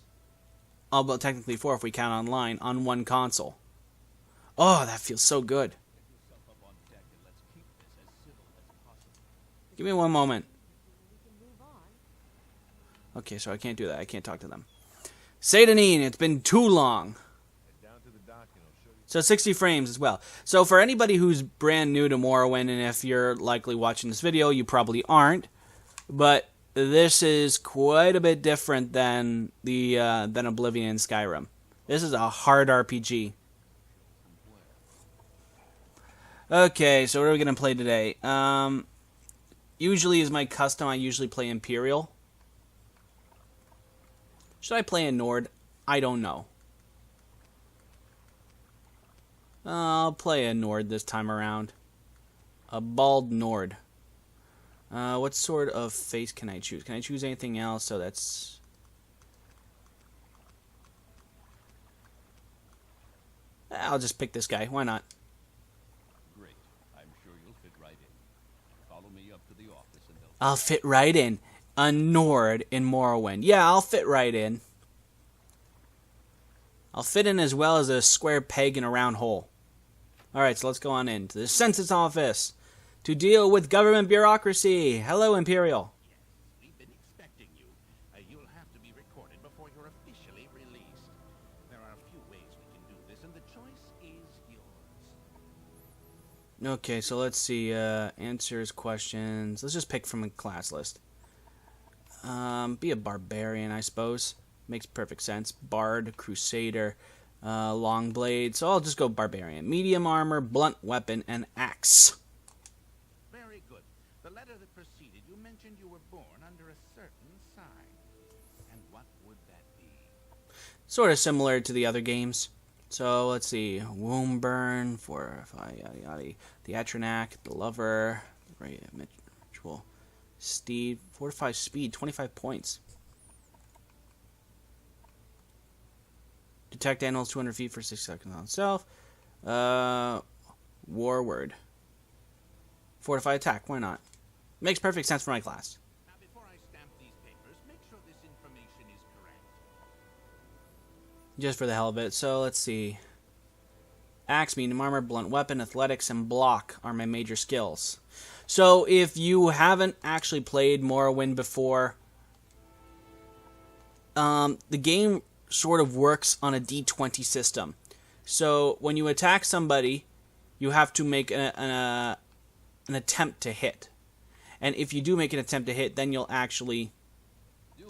although technically 4 if we count online, on one console. Oh, that feels so good. Give me one moment. Okay, so I can't do that. I can't talk to them. Saint Denis, it's been too long. So 60 frames as well. So for anybody who's brand new to Morrowind, and if you're likely watching this video, you probably aren't. But this is quite a bit different than than Oblivion and Skyrim. This is a hard RPG. Okay, so what are we going to play today? Usually is my custom, I usually play Imperial. Should I play a Nord? I don't know. I'll play a Nord this time around. A bald Nord. What sort of face can I choose? Can I choose anything else? So that's... I'll just pick this guy. Why not? I'll fit right in. A Nord in Morrowind. Yeah, I'll fit right in. I'll fit in as well as a square peg in a round hole. Alright, so let's go on in to the census office to deal with government bureaucracy. Hello, Imperial. Yes, we've been expecting you. You'll have to be recorded before you're officially released. There are a few ways we can do this, and the choice is yours. Okay, so let's see. Answers, questions. Let's just pick from a class list. Be a barbarian, I suppose. Makes perfect sense. Bard, crusader, long blade. So I'll just go barbarian. Medium armor, blunt weapon, and axe. Very good. The letter that preceded you mentioned sort of similar to the other games. So let's see, Womb Burn, Fortify, yada yada, the Atronac, the Lover, Ritual, Steed, Fortify Speed, 25 points. Detect animals 200 feet for 6 seconds on self. War Word. Fortify Attack, why not? Makes perfect sense for my class. Now, before I stamp these papers, make sure this information is correct. Just for the hell of it. So let's see. Axe, medium armor, blunt weapon, athletics, and block are my major skills. So if you haven't actually played Morrowind before, the game sort of works on a D20 system. So when you attack somebody, you have to make an attempt to hit. And if you do make an attempt to hit, then you'll actually...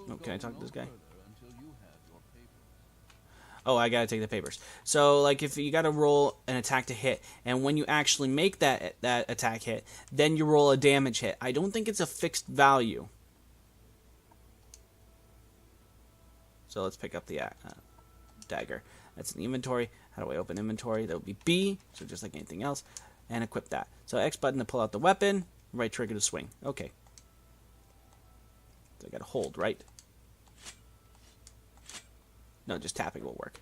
Oh, can I talk to this guy? Oh, I gotta take the papers. So, like, if you gotta roll an attack to hit, and when you actually make that attack hit, then you roll a damage hit. I don't think it's a fixed value. So let's pick up the dagger. That's in the inventory. How do I open inventory? That would be B, so just like anything else, and equip that. So X button to pull out the weapon, right trigger to swing. Okay. So I gotta hold, right? No, just tapping will work.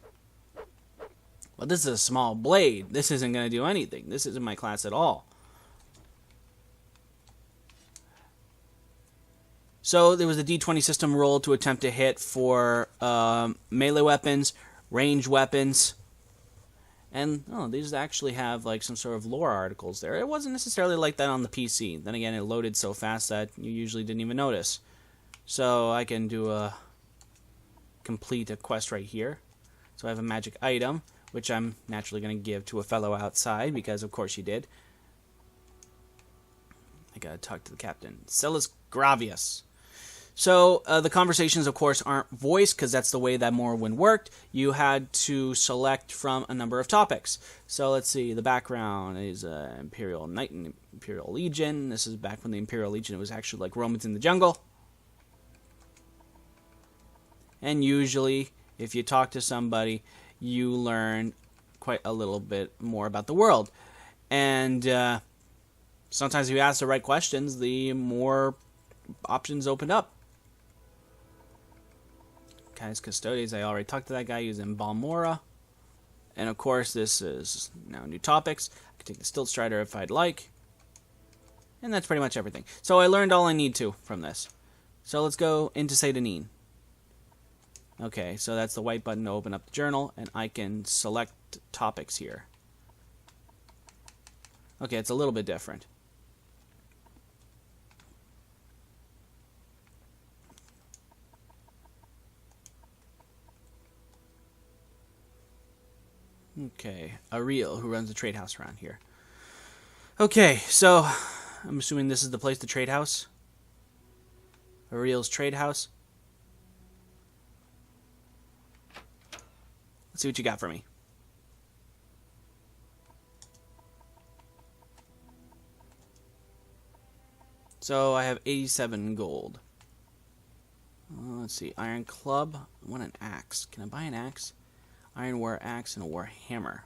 But this is a small blade. This isn't gonna do anything. This isn't my class at all. So there was a D20 system roll to attempt to hit for melee weapons, range weapons, and these actually have like some sort of lore articles there. It wasn't necessarily like that on the PC. Then again, it loaded so fast that you usually didn't even notice. So I can do complete a quest right here. So I have a magic item, which I'm naturally going to give to a fellow outside because of course you did. I gotta talk to the captain. Celis Gravius. So the conversations, of course, aren't voiced because that's the way that Morrowind worked. You had to select from a number of topics. So let's see. The background is Imperial Knight and Imperial Legion. This is back when the Imperial Legion was actually like Romans in the jungle. And usually, if you talk to somebody, you learn quite a little bit more about the world. And sometimes if you ask the right questions, the more options open up. Guys, Custodes, I already talked to that guy using Balmora. And of course, this is now new topics. I can take the Stilt Strider if I'd like. And that's pretty much everything. So I learned all I need to from this. So let's go into Satanin. Okay, so that's the white button to open up the journal, and I can select topics here. Okay, it's a little bit different. Okay, Ariel, who runs the trade house around here. Okay, so I'm assuming this is the place, the trade house. Ariel's trade house. Let's see what you got for me. So I have 87 gold. Let's see, Iron Club. I want an axe. Can I buy an axe? Iron War Axe and a War Hammer.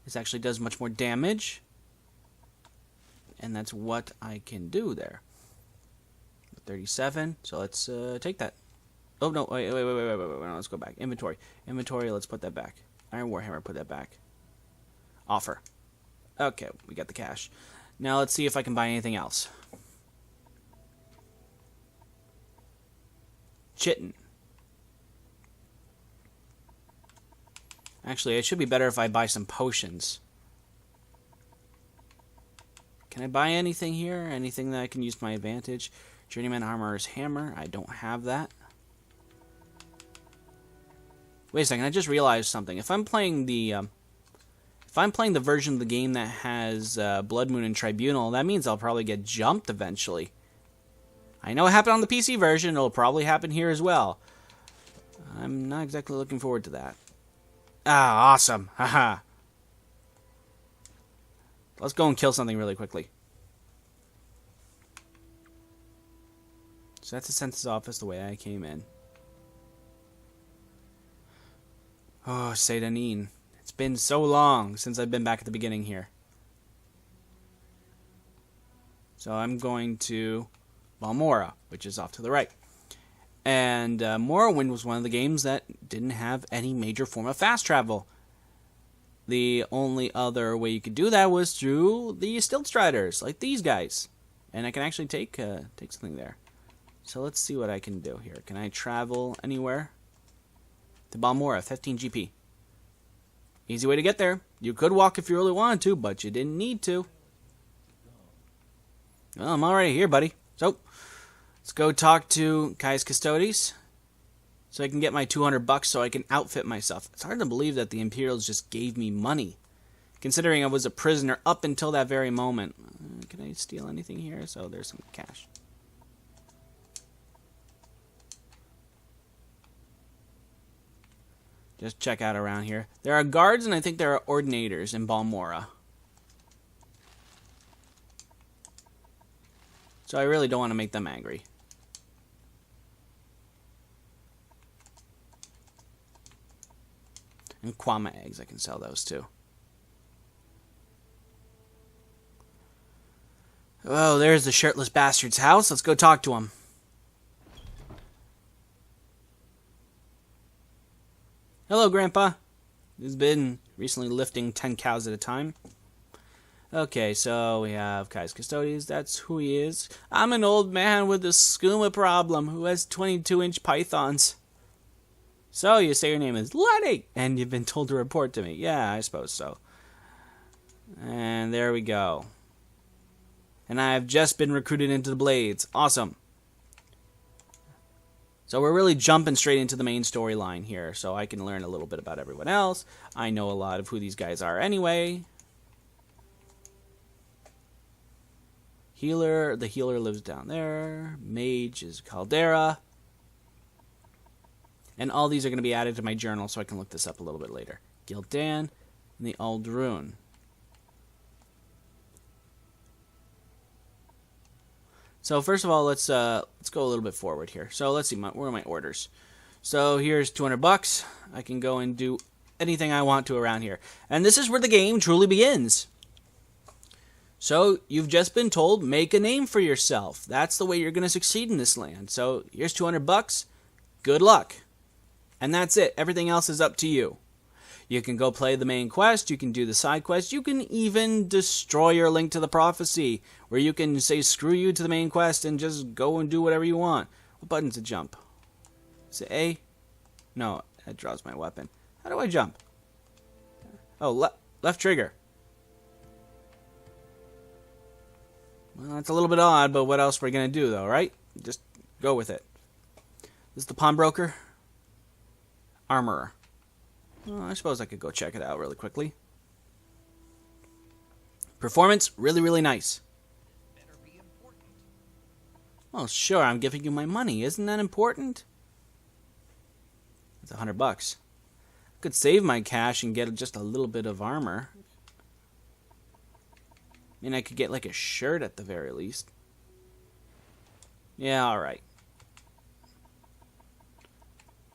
This actually does much more damage. And that's what I can do there. 37, so let's take that. Oh, no, wait, let's go back. Inventory. Inventory, let's put that back. Iron Warhammer, put that back. Offer. Okay, we got the cash. Now let's see if I can buy anything else. Chitin. Actually, it should be better if I buy some potions. Can I buy anything here? Anything that I can use to my advantage? Journeyman Armorer's Hammer. I don't have that. Wait a second, I just realized something. If I'm playing the version of the game that has Blood Moon and Tribunal, that means I'll probably get jumped eventually. I know it happened on the PC version, it'll probably happen here as well. I'm not exactly looking forward to that. Ah, awesome. Haha. Let's go and kill something really quickly. So that's the census office the way I came in. Oh, Seydanin. It's been so long since I've been back at the beginning here. So I'm going to Balmora, which is off to the right. And Morrowind was one of the games that didn't have any major form of fast travel. The only other way you could do that was through the Stilt Striders, like these guys. And I can actually take something there. So let's see what I can do here. Can I travel anywhere? To Balmora, 15 GP. Easy way to get there. You could walk if you really wanted to, but you didn't need to. Well, I'm already here, buddy. So, let's go talk to Kai's Custodes. So I can get my 200 bucks so I can outfit myself. It's hard to believe that the Imperials just gave me money, considering I was a prisoner up until that very moment. Can I steal anything here? So there's some cash. Just check out around here. There are guards and I think there are ordinators in Balmora. So I really don't want to make them angry. And Kwama eggs, I can sell those too. Oh, there's the shirtless bastard's house. Let's go talk to him. Hello, Grandpa. He's been recently lifting 10 cows at a time. Okay, so we have Kai's Custodes. That's who he is. I'm an old man with a skooma problem who has 22-inch pythons. So, you say your name is Lenny, and you've been told to report to me. Yeah, I suppose so. And there we go. And I've just been recruited into the Blades. Awesome. So we're really jumping straight into the main storyline here, so I can learn a little bit about everyone else. I know a lot of who these guys are anyway. Healer, the healer lives down there. Mage is Caldera. And all these are going to be added to my journal so I can look this up a little bit later. Gildan and the Aldrune. So first of all, let's go a little bit forward here. So let's see, where are my orders? So here's 200 bucks. I can go and do anything I want to around here. And this is where the game truly begins. So you've just been told, make a name for yourself. That's the way you're going to succeed in this land. So here's 200 bucks. Good luck. And that's it. Everything else is up to you. You can go play the main quest, you can do the side quest, you can even destroy your Link to the Prophecy, where you can say screw you to the main quest and just go and do whatever you want. What button's to jump? Is it A? No, that draws my weapon. How do I jump? Oh, left trigger. Well, that's a little bit odd, but what else are we going to do, though, right? Just go with it. This is the pawnbroker. Armorer. Well, I suppose I could go check it out really quickly. Performance, really, really nice. Well, sure, I'm giving you my money. Isn't that important? It's 100 bucks. I could save my cash and get just a little bit of armor. I mean, I could get like a shirt at the very least. Yeah, alright.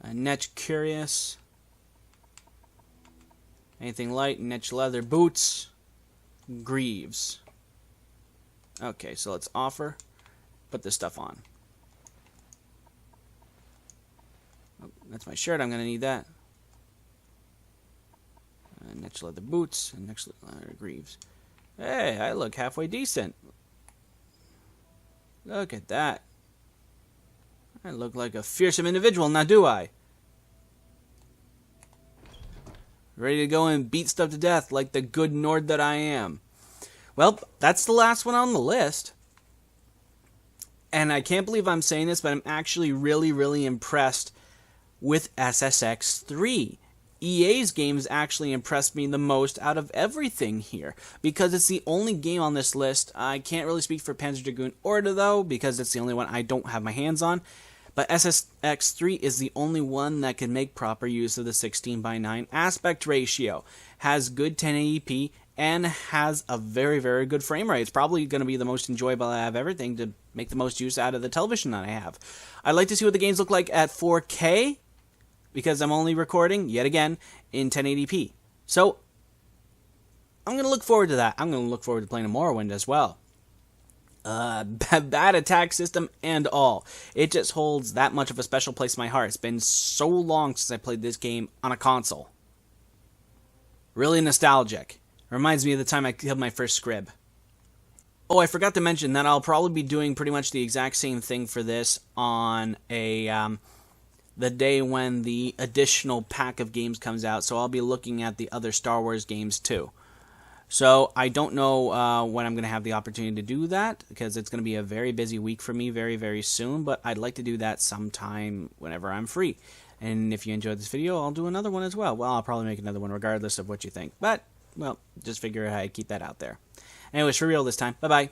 Netch Curious. Anything light, Netch Leather Boots. Greaves. Okay, so let's offer. Put this stuff on. Oh, that's my shirt, I'm going to need that. Netch Leather Boots and Netch Leather Greaves. Hey, I look halfway decent. Look at that. I look like a fearsome individual, now do I? Ready to go and beat stuff to death like the good Nord that I am. Well, that's the last one on the list. And I can't believe I'm saying this, but I'm actually really, really impressed with SSX3. EA's games actually impressed me the most out of everything here, because it's the only game on this list. I can't really speak for Panzer Dragoon Orta, though, because it's the only one I don't have my hands on. But SSX3 is the only one that can make proper use of the 16:9 aspect ratio, has good 1080p, and has a very, very good frame rate. It's probably going to be the most enjoyable out of everything to make the most use out of the television that I have. I'd like to see what the games look like at 4K, because I'm only recording, yet again, in 1080p. So, I'm going to look forward to that. I'm going to look forward to playing a Morrowind as well. Bad attack system and all. It just holds that much of a special place in my heart. It's been so long since I played this game on a console. Really nostalgic. Reminds me of the time I killed my first scrib. Oh, I forgot to mention that I'll probably be doing pretty much the exact same thing for this on the day when the additional pack of games comes out. So I'll be looking at the other Star Wars games too. So I don't know when I'm going to have the opportunity to do that, because it's going to be a very busy week for me very, very soon. But I'd like to do that sometime whenever I'm free. And if you enjoyed this video, I'll do another one as well. Well, I'll probably make another one regardless of what you think. But, well, just figure I'd keep that out there. Anyways, for real this time. Bye-bye.